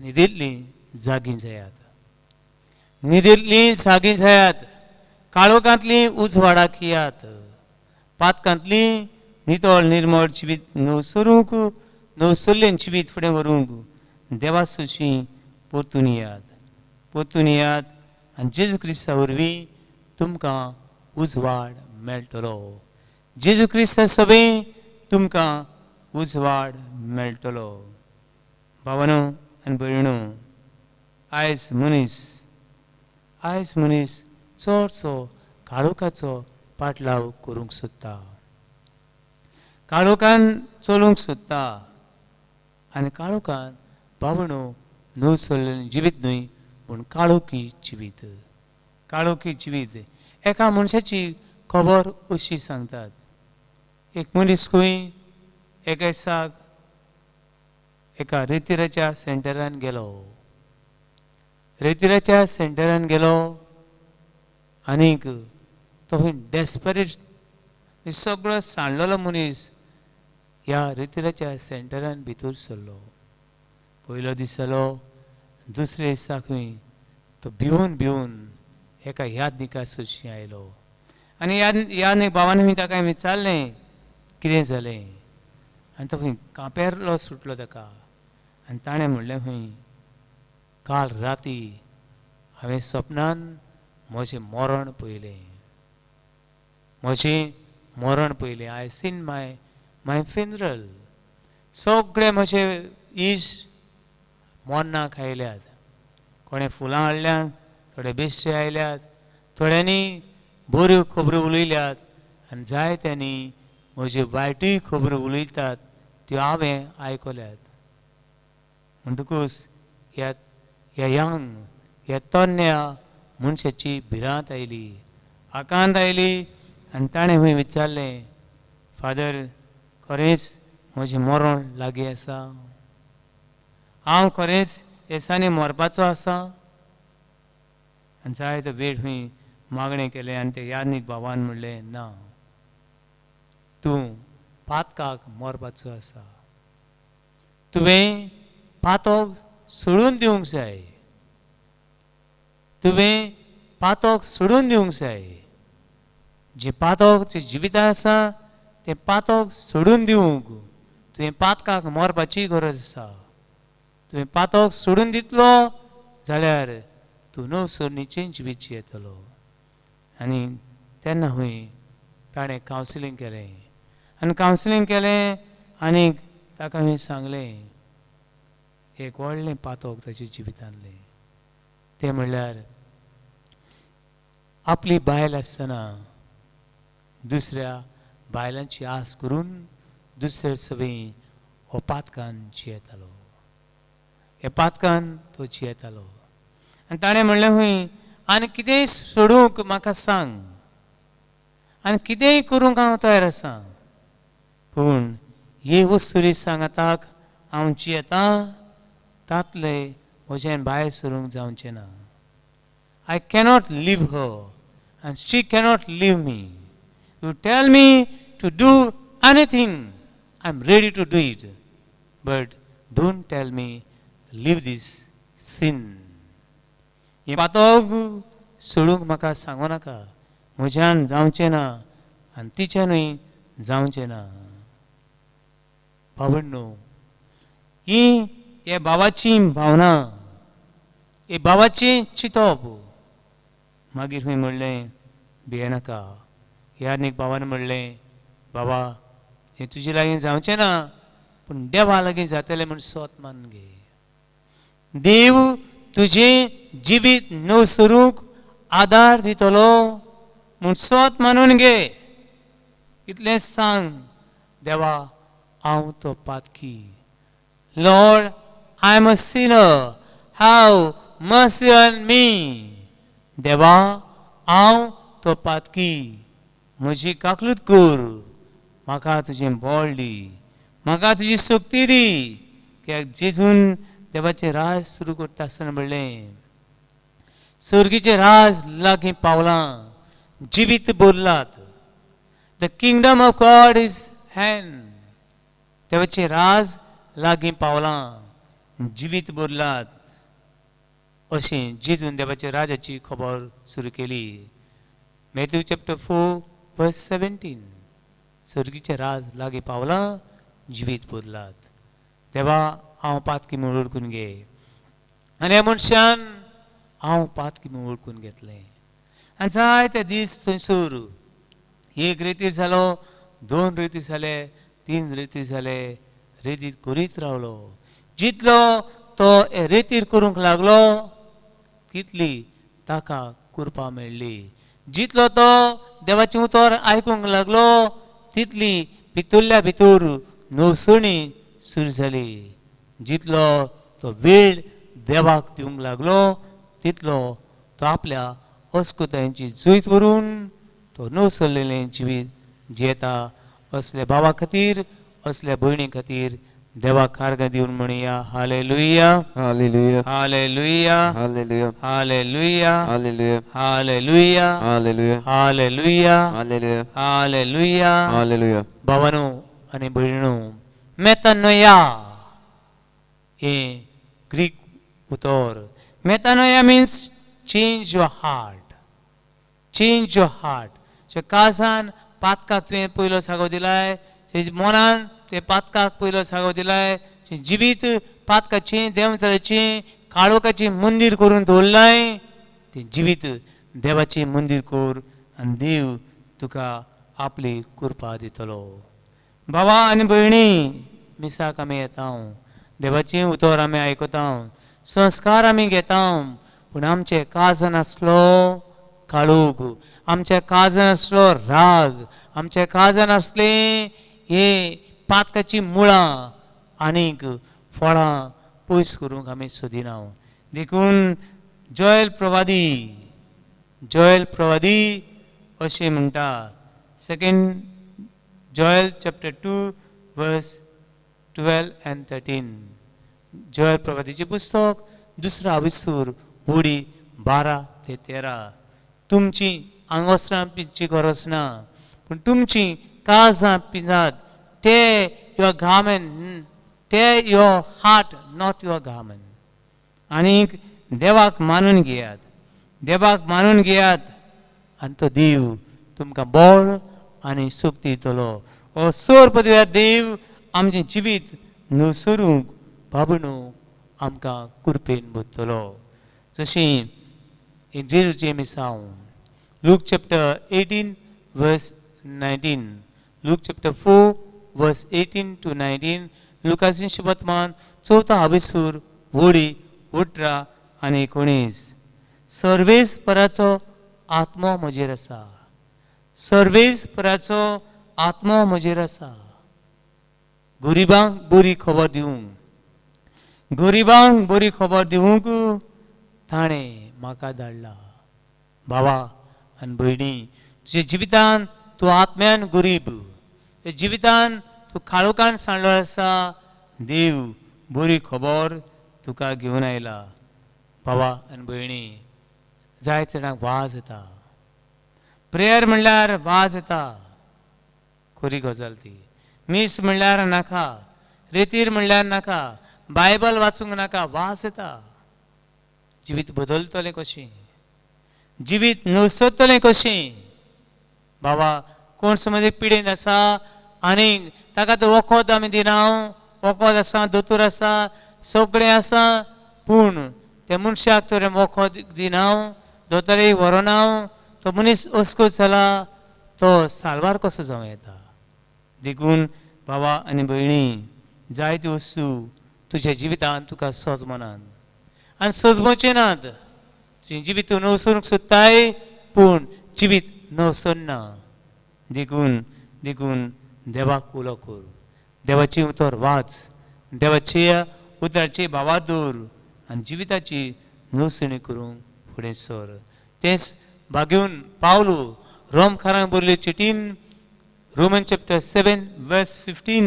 न्हिदेंतलीं जागीं जायात. न्हिदेंतलीं जागीं जायात. काळोखांतलीं उजवाडाक येयात. पातकांतलीं नितळ निर्मळ जिवीत नवसुल्लें जिवीत फुडें व्हरूंक देवा सुशी परतून येयात आनी जेजू क्रिस्ता वरवीं तुमकां उजवाड मेळटलो. जेजू क्रिस्ता सभें तुमकां उजवाड मेळटलो. भावानो आनी भयणो, आयज मनीस चडसो काळोखाचो पाटलाव करूंक सोदता. काळोखान चलूंक सोदता आनी काळोखान भावणो नवसुलेलें जिवीत न्हय, पूण काळोखी जिवीत. एका मनशाची खबर अशी सांगतात. एक मनीस खंय एका दिसाक एका रितीराच्या सेंटरान गेलो. आनीक तो डेस्परेट सगळो सांडलेलो मनीस ह्या रितीराच्या सेंटरान भितर सरलो. पयलो दीस जालो, दुसरे दिसा खंय तो भिवून एका यादनिका सुशी आयलो. आनी यादनीक भावान ताका विचारलें कितें जालें. आनी तो खंय कांपेरलो सुटलो ताका. आनी ताणें म्हणलें खंय, काल राती हांवें सपनान म्हजें मरण पळयलें. I seen my funeral. सगळे म्हजे इश्ट मरणाक आयल्यात. कोणें फुलां हाडल्यात, थोडे बेश्टे आयल्यात, थोड्यांनी बऱ्यो खबरो उलयल्यात आनी जायत्यांनी म्हज्यो वायटूय खबरो उलयतात त्यो हांवें आयकल्यात. म्हणटकूच ह्या तरण्या मनशाची भिरांत आयली, आकांत आयली आनी ताणें खंय विचारलें, फादर, खरेंच म्हजें मरण लागीं आसा? हांव खरेंच येसांनी मरपाचो आसा? आनी जायतो वेळ हूंय मागणें केलें आनी ते याज्ञीक भावान म्हणलें ना, तूं पातकाक मरपाचो आसा, तुवें पातोक सोडून दिवंक जाय, तुवें पातोक सोडून दिवंक जाय. जे पातोक जे जिवितां आसा तें पातोक सोडून दिवंक तुवें पातकाक मरपाची गरज आसा. तुवें पातोक सोडून दितलो जाल्यार तूं नवसरणीचें जिवीत जियेतलो. आनी तेन्ना हूंय ताणें कावन्सिलींग केलें आनी कावन्सिलींग केलें आनीक ताका हांवें सांगलें एक व्हडलें पातोक ताच्या जिवितांतलें. तें म्हणल्यार आपली बायल आसतना दुसऱ्या बायलांची आस करून दुसरे सवें हो पातकान जियेतालो, हे पातकान तो जियेतालो. आनी ताणें म्हणलें हूंय आनी कितेंय सोडूंक म्हाका सांग आनी कितेंय करूंक हांव तयार आसां, पूण हे वस्तुरी सांगाताक हांव जियेतां तातले म्हज्यान भायर सरूंक जावचें ना. I cannot leave her and she cannot leave me. You tell me to do anything, I'm ready to do it. But don't tell me leave this sin. हे पातोक सोडूंक म्हाका सांगू नाका. म्हज्यान जावचें ना आनी तिच्यानूय जावचें ना. भावंडो, ही हे भावाची भावना, हे भावाचें चिंतप. मागीर हूंय म्हणलें भियेनाका. याज्ञीक भावान म्हणलें बाबा हें तुजे लागीं जावचें ना, पूण देवा लागीं जातलें म्हूण सोत मान घे. देव तुजें जिवीत नवसरूंक आदार दितलो म्हूण सोत मानून घे. इतलें सांग देवा हांव तो पातकी. Lord, I am a sinner. Have mercy on me. देवा हांव तो पातकी, म्हजी काकलूत कर. म्हाका तुजें बळ दी, म्हाका तुजी शक्ती दी. कित्याक जेजून देवाचें राज सुरू करता आसतना म्हणलें सर्गीचें राज लागीं पावलां, जिवीत भरलात. The kingdom of God is hand. देवाचें राज लागीं पावलां, जिवीत भरलात. अशें जेजून देवाच्या राजाची खबर सुरू केली. मॅथ्यू चॅप्टर 4 वर्स 17. सर्गीचें राज लागीं पावलां, जिवीत भरलात. देवा हांव पातकी म्हूण वळखून घे. आनी ह्या मनशान हांव पातकी म्हूण वळखून घेतलें. आनी जायते दीस थंयसर एक रेतीर जालो, 2 रेती जाले, 3 रेती जाले, रेतीत करीत रावलो. जितलो तो रेतीर करूंक लागलो तितली ताका कृपा मेळ्ळी. जितलो तो देवाचें उतर आयकूंक लागलो तितली भितरल्या भितर नवसणी सुरू जाली. जितलो तो वेळ देवाक दिवंक लागलो तितलो तो आपल्या अस्कुतायेंची जुयत व्हरून तो नवसरलेलें जिवीत जियेता. असल्या भावा खातीर, असल्या भयणी खातीर देवाक कार्ग दिवन म्हणया hallelujah, Hallelujah. Hallelujah, Hallelujah. Hallelujah, Hallelujah. Hallelujah, Hallelujah. Hallelujah, Hallelujah. Hallelujah. Hallelujah. भावानो आनी भयणीनो, मेतानोया हे ग्रीक उतर. मेतानोया means change your heart. Change your heart. काळजान पातकाक तुवें पयलो सागो दिलाय, मनान ते पातकाक पयलो सागो दिलाय, जिवीत पातकाचें देंवतळेचें काळोखाचें मंदीर करून दवरलाय. तें जिवीत देवाचें मंदीर कर आनी देव तुका आपली कृपा दितलो. भावा आनी भयणी, मिसाक आमी येता, देवाचें उतर आमी आयकता, संस्कार आमी घेता, पूण आमचे काळजान आसलो काळोख, आमच्या काळजान आसलो राग, आमच्या काळजान आसलें हे पातकाची मुळां आनीक फळां पयस करूंक आमी सोदिना. देखून जोएल प्रवादी अशें म्हणटा, 2 जोएल चॅप्टर 2 वर्स 12 and 13. जोएल प्रवादीचें पुस्तक 2 आविसूर 12 ते 13 तुमची आंगवस्त्रां पिंजची गरज ना पूण तुमची काळजां पिंजात ते युअर गार्मेंट ते your heart not your garment आनीक देवाक मानून घेयात देवाक मानून घेयात आनी तो देव तुमकां बळ आनी सूख दितलो हो सोर पदव्यार देव आमचें जिवीत नुसरूंक बाबणू आमकां कुरपेन भरतलो जशीं in James Luke chapter 18 verse 19 Luke chapter 4 verse 18 to 19 लुकासिन शुभवर्तमान 4 अभिसूर वोडी 18 आनी 19 सर्वेस पराचो आत्मो म्हजेर आसा सर्वेस पराचो आत्मो म्हजेर आसा गरिबांक बरी खबर दिवंक गरिबांक बरी खबर दिवंक ताणें म्हाका धाडला भावा आनी भयणी तुज्या जिवितान तूं आत्म्यान गरीब जिवितान तूं काळोखान सांडलो आसा देव बरी खबर तुका घेवन आयला भावा आनी भयणी जायते जाणांक वाज येता प्रेयर म्हणल्यार वाज येता खरी गजाल ती मीस म्हणल्यार नाका रेतीर म्हणल्यार नाका बायबल वाचूंक नाका वाज येता जिवीत बदलतलें कशें जिवीत नवसतलें कशें बाबा कोण समज एक पिडेंत आसा आनी ताका तर वखद आमी दिना वखद आसा दोतोर आसा सगळें आसा पूण त्या मनशाक तर वखद दिना दोतोरेक व्हरोना तो मनीस अस्कोच जाला तो साल्वार कसो जावं येता देखून बाबा आनी भयणी जायत्यो वस्तू तुज्या जिवितांत तुका सजमनात आनी सजमोवचें नात तुजें जिवीत तूं नवसरूंक सोदताय पूण जिवीत नवसरना देखून देखून देवाक उलो कर देवाची उतर वाच देवाच्या उतराची भावार दवर आनी जिविताची नवसणी करूंक फुडें सर तेंच भाग्यून पावलो रोमकारांक बरयल्ले चिटीन रोमन चॅप्टर 7 वर्स 15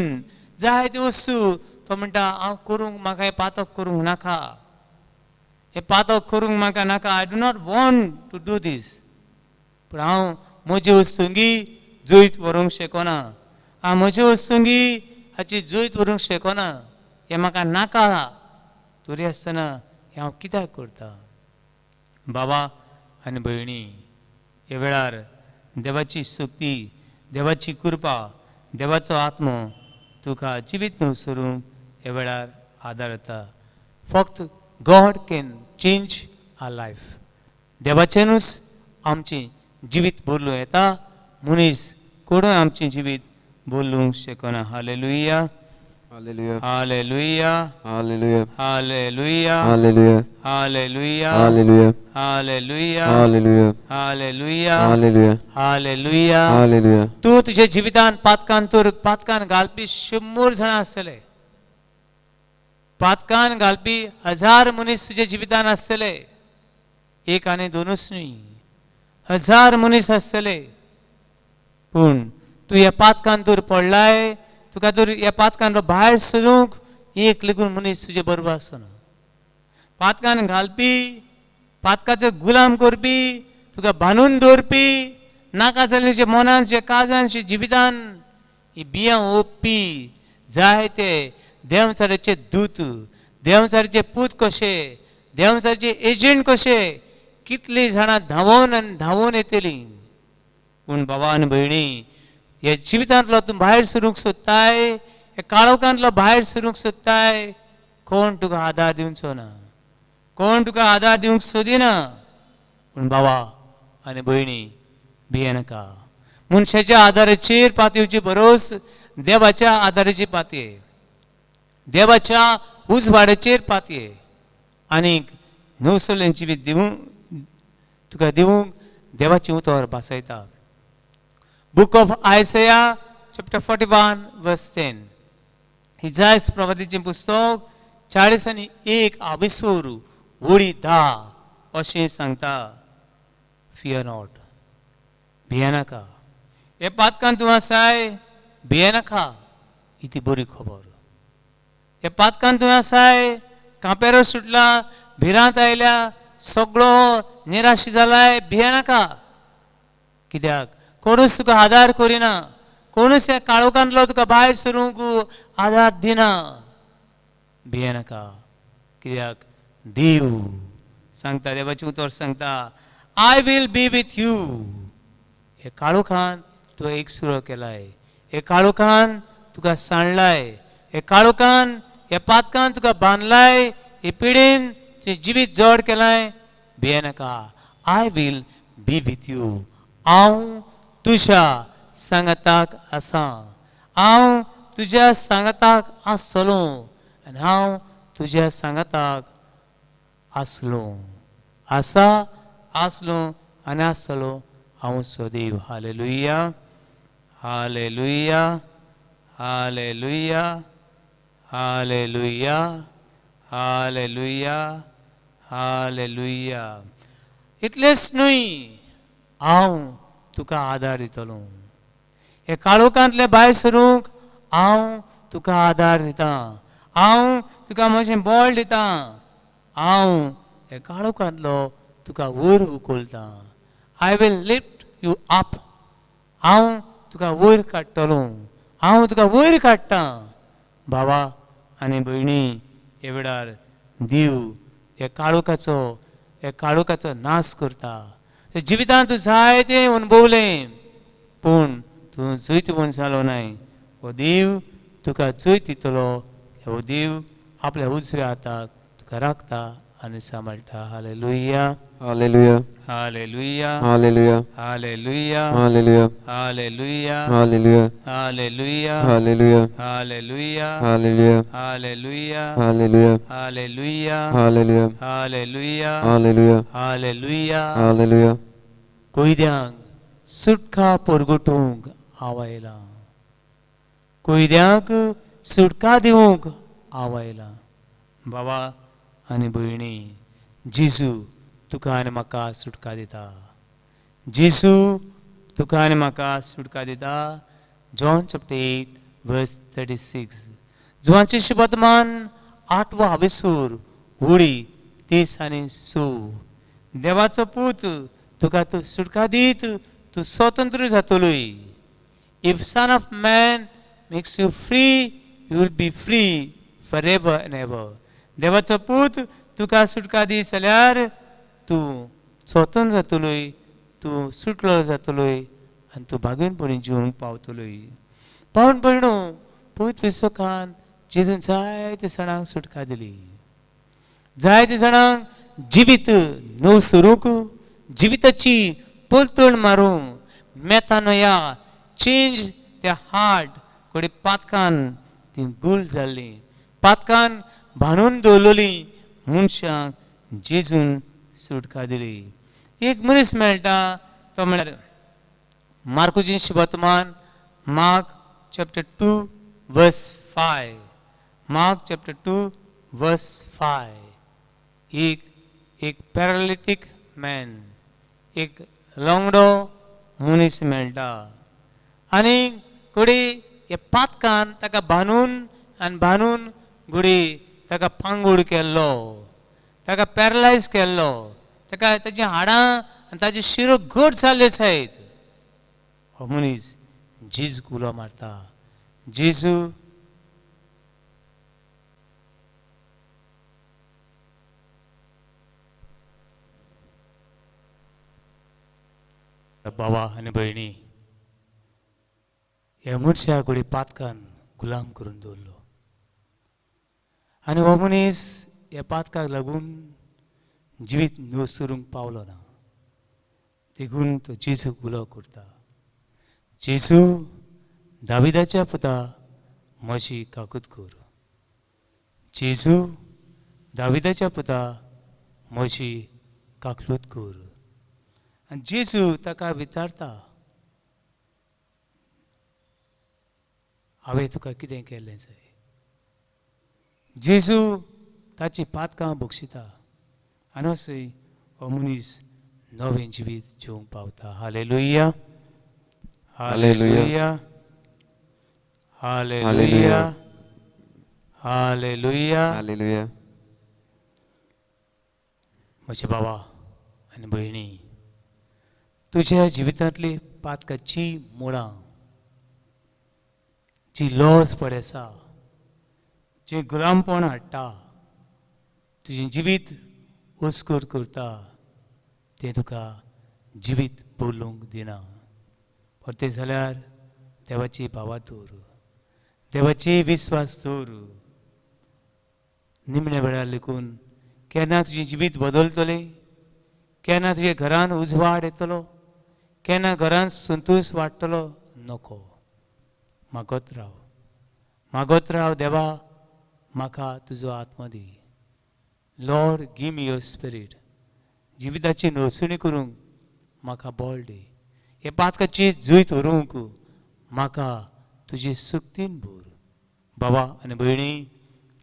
जायत्यो वस्तू तो म्हणटा हांव करूंक म्हाका हें पातक करूंक नाका हें पातक करूंक म्हाका नाका I do not want to do this पूण हांव म्हजे वस्तूंगी जोयत व्हरूंक शेकोना हांव म्हजे वस्तूंगी हाची जोयत व्हरूंक शेकोना हें म्हाका नाका तरी आसतना हें हांव कित्याक करता बाबा आनी भयणी ह्या वेळार देवाची शक्ती देवाची कृपा देवाचो आत्मो तुका जिवीत नवसरूंक ह्या वेळार आदार येता फक्त God can change our life देवाच्यानूच आमचें जिवीत बदलूं येता मनीस कोणूय आमचें जिवीत बदलूंक शकना hallelujah Hallelujah. Hallelujah Hallelujah. Hallelujah Hallelujah. Hallelujah Hallelujah. Hallelujah Hallelujah. Hallelujah Hallelujah. Hallelujah Hallelujah. तूं तुज्या जिवितान पातकान घालपी 100 जाणां आसतले पातकान घालपी 1000 मनीस तुज्या जिवितान आसतले एक आनी दोनूच न्ही 1000 मनीस आसतले पूण तूं ह्या पातकान तर पडलाय तुका तर ह्या पातकान भायर सरूंक एक लेगून मनीस तुजे बरोबर आसना पातकान घालपी पातकाचो गुलाम करपी तुका बांदून दवरपी नाका जाल्ले जे मनान जे काळजान जे जिवितान ही बियां ओपपी जायते देवचाराचे दूत देवचाराचे पूत कशे देवचाराचे एजंट कशे कितली जाणां धांवून आनी धांवून येतलीं पूण बाबा आनी भयणी ह्या जिवितांतलो तूं भायर सरूंक सोदताय ह्या काळोखांतलो भायर सरूंक सोदताय कोण तुका आदार दिवचो ना कोण तुका आदार दिवंक सोदिना पूण बाबा आनी भयणी भियेनाका मनशाच्या आदाराचेर पातयेवची बरोस देवाच्या आदाराची पातये देवाच्या उजवाडाचेर पातये आनीक नवसरलें जिवीत दिवंक तुका दिवंक देवाची उतर भासयता Book of Isaiah chapter 41 verse 10 इसायास प्रवादीचें पुस्तक 40 आनी 1 अभिसूर वोडी 10 अशें सांगता फियर नॉट भियेनाका हे पातकान तूं आसाय भियेनाका ही ती बरी खबर हे पातकान तूं आसाय कांपेरो सुटला भिरांत आयल्या सगळो निराश जालाय भियेनाका कित्याक कोणूच तुका आदार करिना कोणूच ह्या काळोखांतलो तुका भायर सरूंक आदार दिना भियेनाका कित्याक देव सांगता देवाची उतर सांगता I will be with you हे काळोखान तू एक सुरो केलाय हे काळोखान तुका सांडलाय हे काळोखान हे पातकान तुका बांदलाय हे पिडीन तुझे जिवीत जोड केलाय भियेनाका I will be with you हांव तुज्या सांगाताक आसा हांव तुज्या सांगाताक आसतलो आनी हांव तुज्या सांगाताक आसलो आसा आसलो आनी आसतलो हांव सदैव hallelujah hallelujah hallelujah hallelujah hallelujah hallelujah इतलेंच न्हय हांव तुका आदार दितलो हे काळोखांतले भायर सरूंक हांव तुका आदार दितां हांव तुका म्हजें बळ दितां हांव हे काळोखांतलो तुका वयर उखलतां I will lift you up हांव तुका वयर काडटलो हांव तुका वयर काडटां भावा आनी भयणी हे वेळार देव हे काळोखाचो नाश करता जिवितांत तूं जायतें अनुभवलें पूण तूं जैत म्हूण जालो नाय हो देव तुका जैत दितलो हो देव आपल्या उजव्या हाताक तुका राखता आनी सांबाळटा hallelujah Hallelujah. Hallelujah Hallelujah. Hallelujah Hallelujah. Hallelujah Hallelujah. Hallelujah Hallelujah. Hallelujah Hallelujah. Hallelujah Hallelujah. Hallelujah Hallelujah. Hallelujah Hallelujah. Hallelujah Hallelujah. कोयद्यांक सुटका परगटूंक हांव आयलां कोयद्यांक सुटका दिवंक हांव आयलां बाबा आनी भयणी जेजू तुका आनी म्हाका सुटका दिता जेजू तुका आनी म्हाका सुटका दिता जॉन चॅप्टर 8 वर्स 36 जुवांचें शुभवर्तमान 8वां हावेसूर होळी 30 आनी 6 देवाचो पूत तुका तूं सुटका दीत तूं स्वतंत्र जातलोय if son of man makes you free you will be free for ever and ever देवाचो पूत तुका सुटका दी जाल्यार तूं स्वतंत्र जातलोय तूं सुटलो जातलोय आनी तूं भागीणपणी जिवंक पावतलोय पावन भयणो पवित्र पुस्तकांत जेजून जायत्या जाणांक सुटका दिली जायत्या जाणांक जिवीत नव सुरूंक जिविताची परतून मारूंक मेतानोया चेंज त्या हार्ट कोडे पातकान ती गूल जाल्ली पातकान बांदून दवरलेली मनशांक जेजून सुटका दिली एक मनीस मेळटा तो म्हळ्यार मार्कुचें शुभवर्तमान मार्क चॅप्टर 2 वर्स 5 मार्क चॅप्टर 2 वर्स 5 एक पॅरालिटीक मॅन एक लोंगडो मनीस मेळटा आनी कोडी हे पातकान ताका बांदून गुडी ताका पांगूड केल्लो ताका पॅरलायज केल्लो ताका ताची हाडां आनी ताचे शिरो घट जाल्ले सायत हो मनीस जेजूक उलो मारता जेजू बाबा आनी भयणी ह्या मनशा घोडी पातकान गुलाम करून दवरलो आनी हो मनीस ह्या पातकाक लागून जिवीत नवसरूंक पावलो ना देखून तो जेजूक उलो करता जेजू दाविदाच्या पुता म्हजी काकूत कर जेजू दाविदाच्या पुता म्हजी काकलूत कर आनी जेजू ताका विचारता हांवें तुका कितें केल्लें जाय जेजू ताची पातकां बक्षिता आनी असोय हो मनीस नवें जिवीत जिवंक पावता hallelujah hallelujah hallelujah hallelujah Hallelujah. म्हजे बाबा आनी भयणी, तुज्या जिवितांतली पातकाची मुळां जी लॉस पडेसा, जे गुलामपण हाडटा, तुजें जिवीत उस्कूर करता, तें तुका जिवीत बोलूंक दिना. परते जाल्यार देवाची भावा दवर, देवाची विस्वास दवर. निमणे वेळार लेकून केन्ना तुजें जिवीत बदलतलें, केन्ना तुज्या घरान उजवाड येतलो, केन्ना घरान संतोश वाडटलो, नको. मागत राव देवा, म्हाका तुजो आत्मा दी. Lord, give me your spirit. जिविताची नोसणी करूंक म्हाका बळ दी. हे पातकाची जुयत व्हरूंक म्हाका तुजी सुक्तीन भर. बाबा आनी भयणी,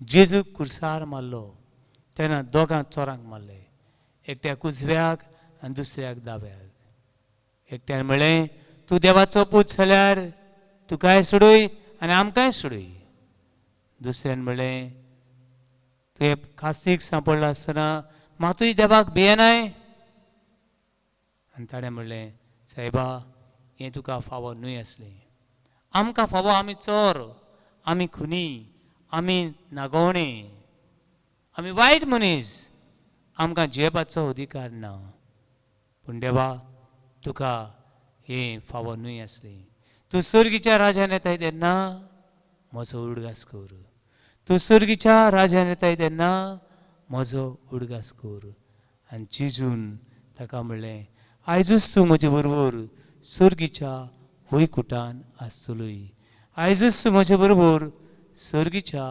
जेजू कुर्सार मारलो तेन्ना दोगां चोरांक मारले, एकट्याक उजव्याक आनी दुसऱ्याक दाव्याक. एकट्यान म्हणलें, तूं देवाचो पूत जाल्यार तुकाय सोडूय आनी आमकांय सोडूय. दुसऱ्यान म्हणलें, तुवें कास्तीक सांपडला आसतना मातूय देवाक भियेनाय. आनी ताणें म्हणलें, सायबा, हें तुका फावो न्हय आसलें. आमकां फावो आमी चोर, आमी खुनी, आमी नागोवणे, आमी वायट मनीस, आमकां जेवपाचो अधिकार ना. पूण देवा, तुका हें फावो न्हय आसलें. तूं सुर्गीच्या राज्यान येताय तेन्ना म्हजो उडगास कर. तूं सुर्गीच्या राज्यान येताय तेन्ना म्हजो उडगास कर. आनी जेजून ताका म्हणलें, आयजूच तूं म्हजे बरोबर सुर्गीच्या वैकुठान आसतलोय. आयजूच तूं म्हजे बरोबर सुर्गीच्या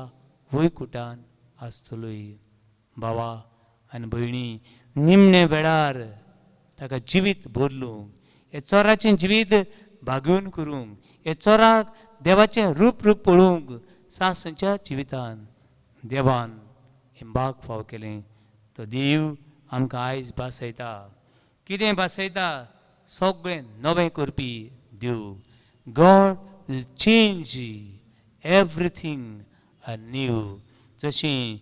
वैकुठान आसतलोय. भावा आनी भयणी, निमणे वेळार ताका जिवीत बदलूंक, हे चोराचें जिवीत भागून करूंक, हे चोराक देवाचें रूप पळोवंक सासणच्या जिवितान देवान हिंबाक फाव केलें. तो देव आमकां आयज भासयता. कितें भासयता? सगळें नवें करपी देव. God will change everything new. जशें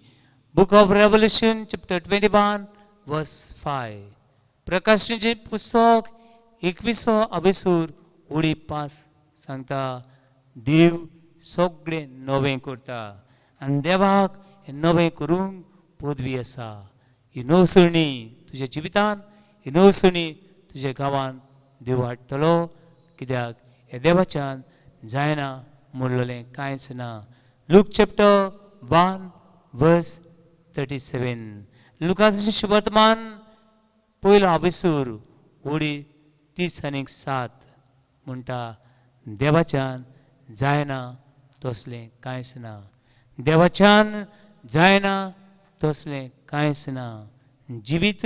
book of Revelation chapter 21 verse 5, प्रकाशनाचें पुस्तक 21 अभिसूर उडी 5 सांगता, देव सगळें नवें करता आनी देवाक हें नवें करूंक पदवी आसा. ही नवसणी तुज्या जिवितान, ही नवसणी तुज्या गांवांत देव हाडटलो. कित्याक हे देवाच्यान जायना म्हणलेलें कांयच ना. लूक चॅप्टर 1 वर्स 37. लुकाचें शुभवर्तमान पयलो अभिसूर उडी 30 आनी 7 म्हणटा, देवाच्यान जायना तसलें कांयच ना. देवाच्यान जायना तसलें कांयच ना. जिवीत,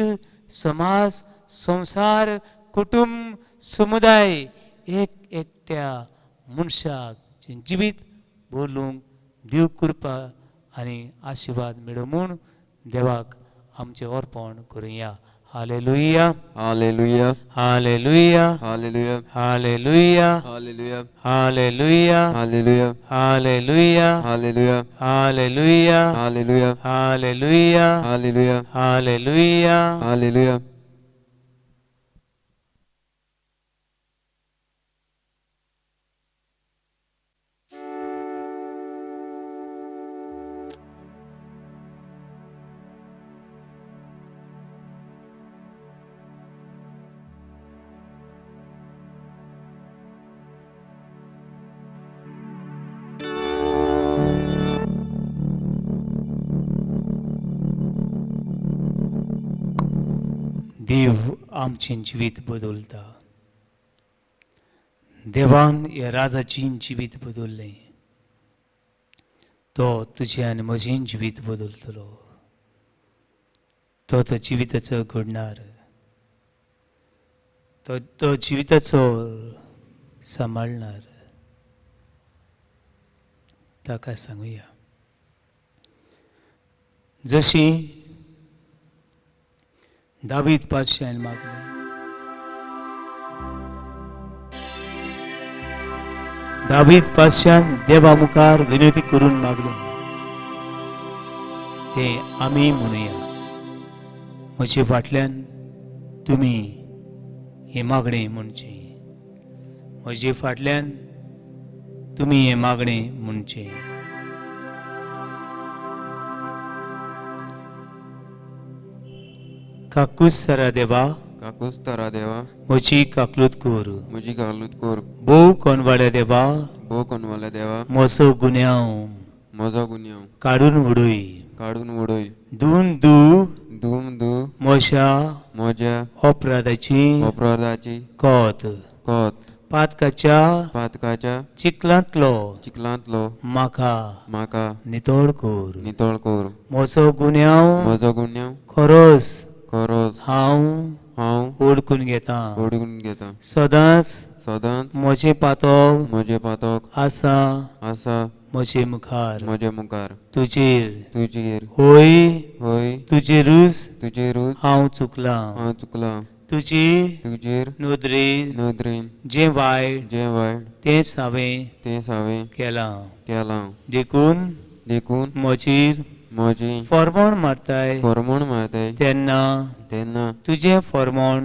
समाज, संसार, कुटुंब, समुदाय एक एकट्या मनशाक जिवीत बोलूंक देव कृपा आनी आशिर्वाद मेळो म्हूण देवाक आमचें अर्पण करुया. Hallelujah, hallelujah, hallelujah, hallelujah, hallelujah, hallelujah, hallelujah, hallelujah, hallelujah, hallelujah, hallelujah, hallelujah, hallelujah, hallelujah, hallelujah. Hallelujah. देव आमचें जिवीत बदलता. देवान ह्या राजाचें जिवीत बदललें. तो तुजें आनी म्हजें जिवीत बदलतलो. तो जिविताचो घडणार. तो जिविताचो सांबाळणार. ताका सांगुया. जशी दावीद पादशाहान मागलें. दावीद पादशाहान देवा मुखार विनंती करून मागलें, तें आमी म्हणुया. म्हजे फाटल्यान तुमी हे मागणे म्हणचे. म्हजे फाटल्यान तुमी हे मागणे म्हणचे. काकूस सरा देवा काकूस तरा देवा म्हजी काकलूत कोर. म्हजी घालूत कोर. भोव कोनवाड्या देवा भो कोनवाले देवा मोसो गुन्यांव म्हजो गुन्यांव काडून उडय. काडून उडय. धून दू धूम धू मोशा म्हज्या अपराधाची अपराधाची कोत कोत पातकाच्या पातकाच्या चिखलांतलो चिखलांतलो म्हाका नितळ कोर. कोर. मोसो गुन्यांव म्हजो गुन्यांव खरोच खरोच हांव ओळखून घेता. ओडून घेता. सदांच म्हजे पातक म्हजे पातक आसा म्हजे म्हजे मुखार. तुजेर होय तुजेरूच तुजेरूच हांव चुकलां. हांव चुकलां. तुजेर नदरेन जें वायट जें वायट तेंच हांवें केलां. देखून म्हजेर म्हजी फर्मोण मारताय फर्मोण मारताय तेन्ना तुजें फर्मोण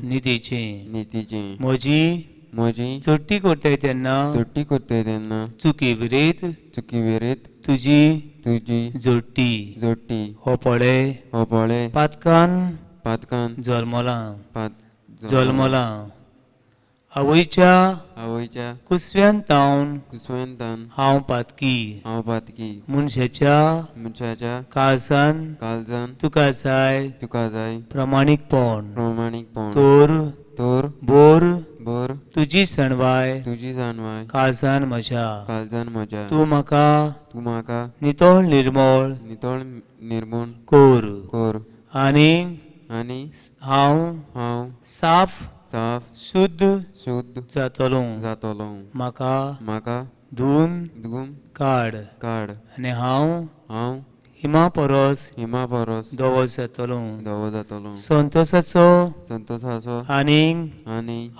नितीचें. म्हजी चोट्टी करताय तेन्ना चुट्टी करताय तेन्ना चुकी विरेत तुजी जोडटी हो पळय पातकान जल्मलां. आवयच्या कुसव्यान कुसवेंतान हांव पातकी. मनशाच्या काळजान तुका जाय प्रामाणिकपण तोर बोर तुजी जाणवाय काळजान म्हज्या तूं म्हाका नितळ निर्मळ कोर. आनी हांव साफ शुद्ध जातलो. म्हाका धुवन काड आनी हांव हिमा परस धवो जातलो. संतोषाचो आनी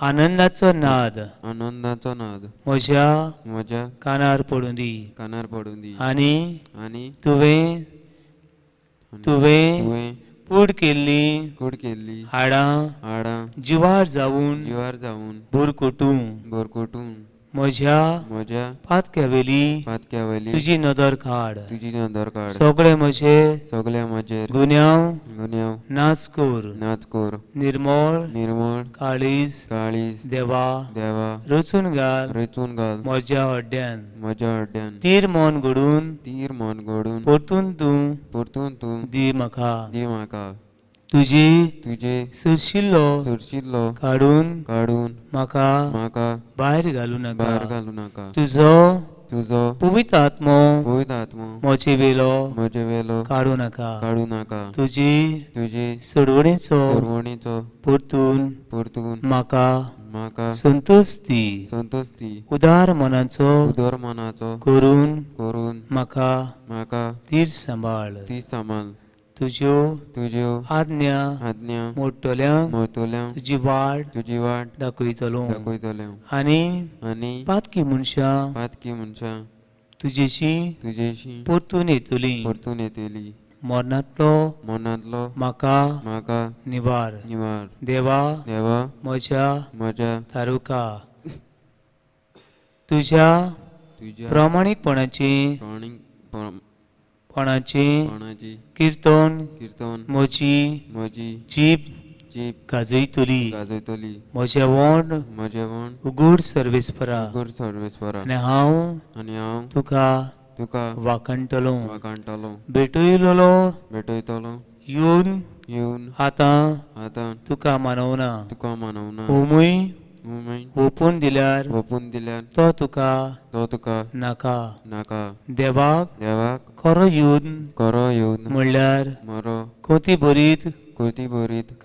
आनंदाचो नाद म्हज्या कानार पडूं दी. आनी तुवें कूड केल्ली हाडां जिवार जावून भुरकुटूं म्हज्या पातक्यावेली तुजी नदर काड. सगळे म्हजे गुन्यांव नाच कोर. निर्मळ काळीज देवा रचून घाल म्हज्या हड्ड्यान. तीर मन घडून परतून तूं दी म्हाका. तुजे सुरशिल्लो काडून म्हाका भायर घालूं नाका. तुजो पवित्र आत्मो म्हजे वेलो काडूं नाका. तुजी सोडवणेचो परतून म्हाका संतोष दी. उदार मनाचो करून म्हाका तीर सांबाळ. तुज्यो आज्ञा मोडटल्यांक तुजी वाट दाखयतलो. आनी पातकी मनशां तुजेशी परतून येतली. मरणांतलो म्हाका निवार. देवा म्हज्या तारुका तुज्या प्रामाणिकपणाची कीर्तन म्हजी जीब गाजयतली. म्हजे वोंड उगूड सर्वेस्परा. आनी हांव तुका वाखाणटलो. भेटयतलो येवन आतां तुका मानवना. ओपून दिल्यार तो तुका नाका. देवाक खरो येवन म्हणल्यार कोती बरीत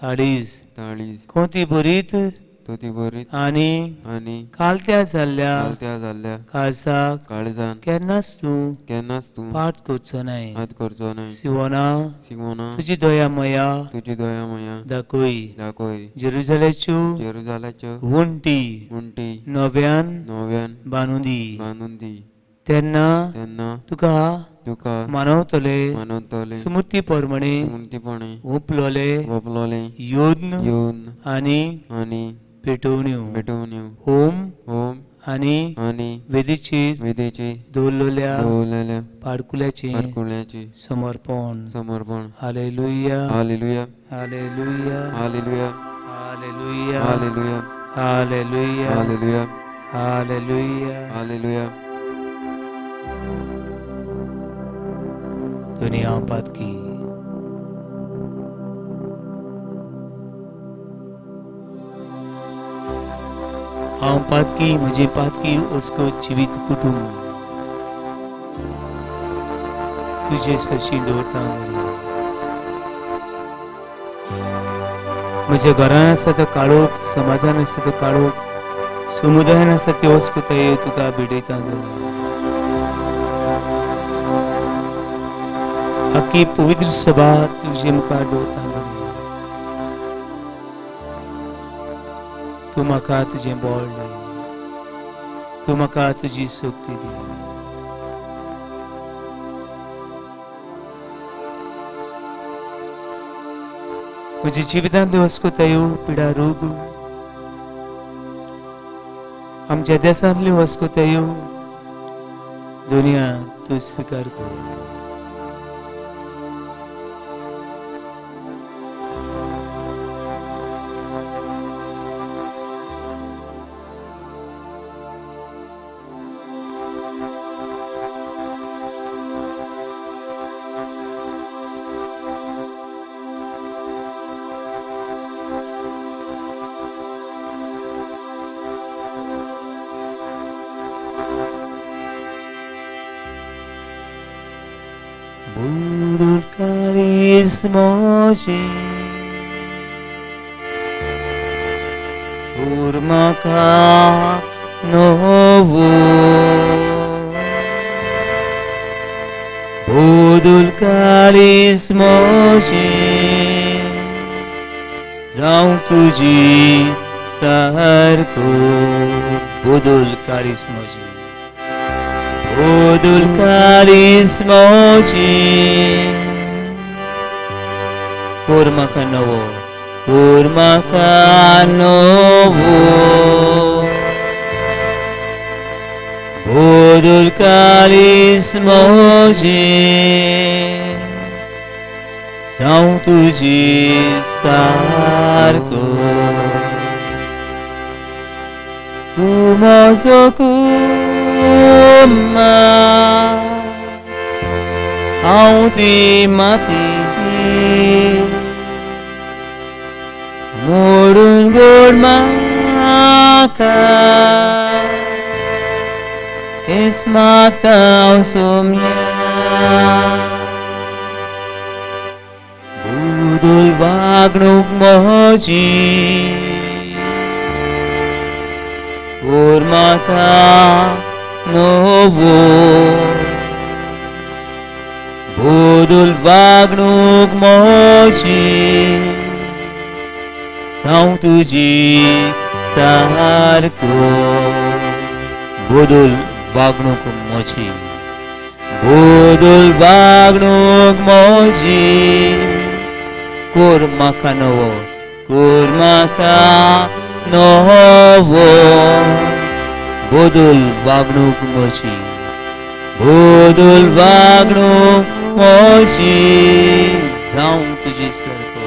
काळीज आनी कालत्या जाल्ल्या काळजाक केन्नाच तूं पाट करचो नाय. सिवोना तुजी दया मया दाखय. जेरुजालेच्यो वण्टी नव्यान बांदून दी. तेन्ना तुका तुका मानवतले मानवतले स्मृती प्रमाणे स्मृतीपणे उपलोले वपलोले योद्न येऊन आणि आणि पेटवण्यो भेटून येऊ होम होम आणि आणि वेदीचीर वेदेचे दवरलेल्या डोवलेल्या पाडकुल्याचे परकुळ्याचे समर्पण. समर्पण. Hallelujah hallelujah hallelujah hallelujah hallelujah hallelujah hallelujah hallelujah hallelujah. Hallelujah. दुनिया पातकी हांव पातकी म्हजी पातकी उसको जिवीत कुटुंब तुझे सरशी दवरता म्हज्या घरान आसा तो काळोख, समाजान आसा तो काळोख, समुदायान आसा त्यो वस्कुताय तुका भिडयता. आख्खी पवित्र सभा तुजे मुखार दवरता. तूं म्हाका तुजें बळ दी, तूं म्हाका तुजी शक्ती दी. म्हज्या जिवितांतल्यो वस्कुतायो पिडा रोग, आमच्या देशांतल्यो वस्कुतायो दुनिया तूं स्वीकार कर. Budul karismoji Urmaka novo Budul karismoji Zaun tuji sarko Budul karismoji Budul karismoji Kurmaka novo Budul karismoji Zaun tuji sarko Tu mozoku Audi mati Murun maka Ismaka usumnya Budul wagnuk moji Urmaka novo Budul wagnuk moji São tuji sarko Budul wagnuk moji Budul wagnuk moji Kurmaka novo Kurmaka novo Budul wagnuk moji Budul wagnuk moji Zaun tuji sarko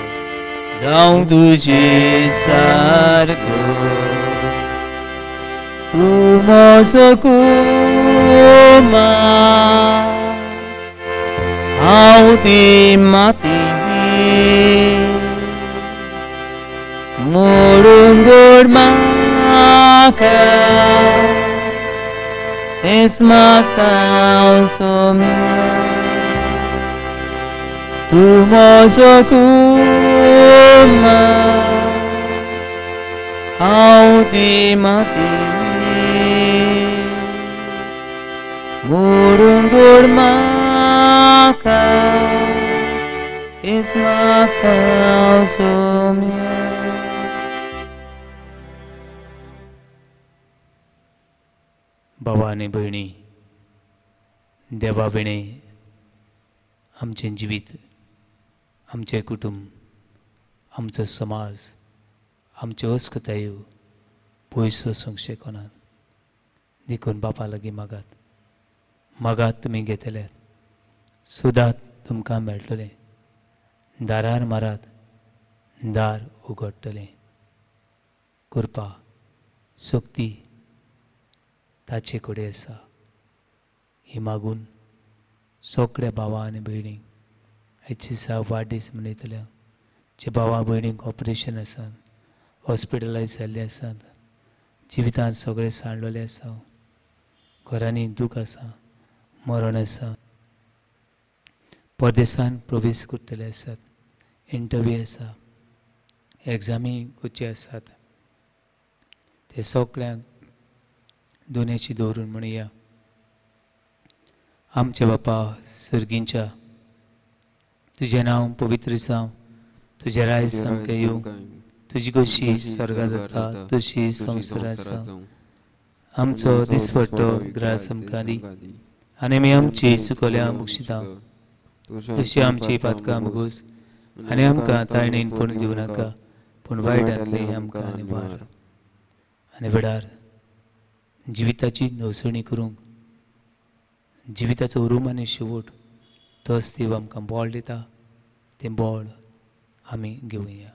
Zaun tuji sarko Tu mosokuma Auti mati Murungur maka Ismaka usumnya Tu mosokuma Auti mati Murungur maka Ismaka usumnya. भावा आणि बहिणी देवा बिणे आमचें जिवीत, आमचें कुटुंब, आमचो समाज, आमच्यो अस्खतायो पयस वचूंक शेकोनात. देखून बापा लागीं मागात. मागात तुमी घेतल्यात, सोदात तुमकां मेळटलें, दारार मारात, दार उगडटलें. कृपा, शक्ती ताचे कडेन आसा. ही मागून सगळ्या भावां आनी भयणींक आयच्या दिसा वाडदीस मनयतल्या जे भावा भयणींक ऑपरेशन आसात, हॉस्पिटलायज जाल्ले आसात, जिवितांत सगळे सांडलेले आसा, घरांनी दूख आसा, मरण आसा, परदेसांत प्रवेश करतले आसात, इंटरव्यू आसा, एग्जामी गोचे आसात, ते सगळ्यांक दोनेची दवरून म्हणया, आमचे बापा सर्गींच्या, तुजें नांव पवित्र जावं, तुजें रायज सामकें येवं, तुजी कशी स्वर्गांत जाता तशी संवसारांत जावं. आमचो दिसपट्टो ग्रास आमकां दी, आनी आमी आमची चुकल्या मुक्षिता तशी आमची पातकां मुगोस, आनी आमकां ताळणेन पडून दिवं नाका, पूण वायटांतली आमकां निवार. आनी वेळार जिविताची नवसणी करूंक, जिविताचो उरूम आनी शेवट तोच देव आमकां बोळ दिता. तें बोळ आमी घेवया.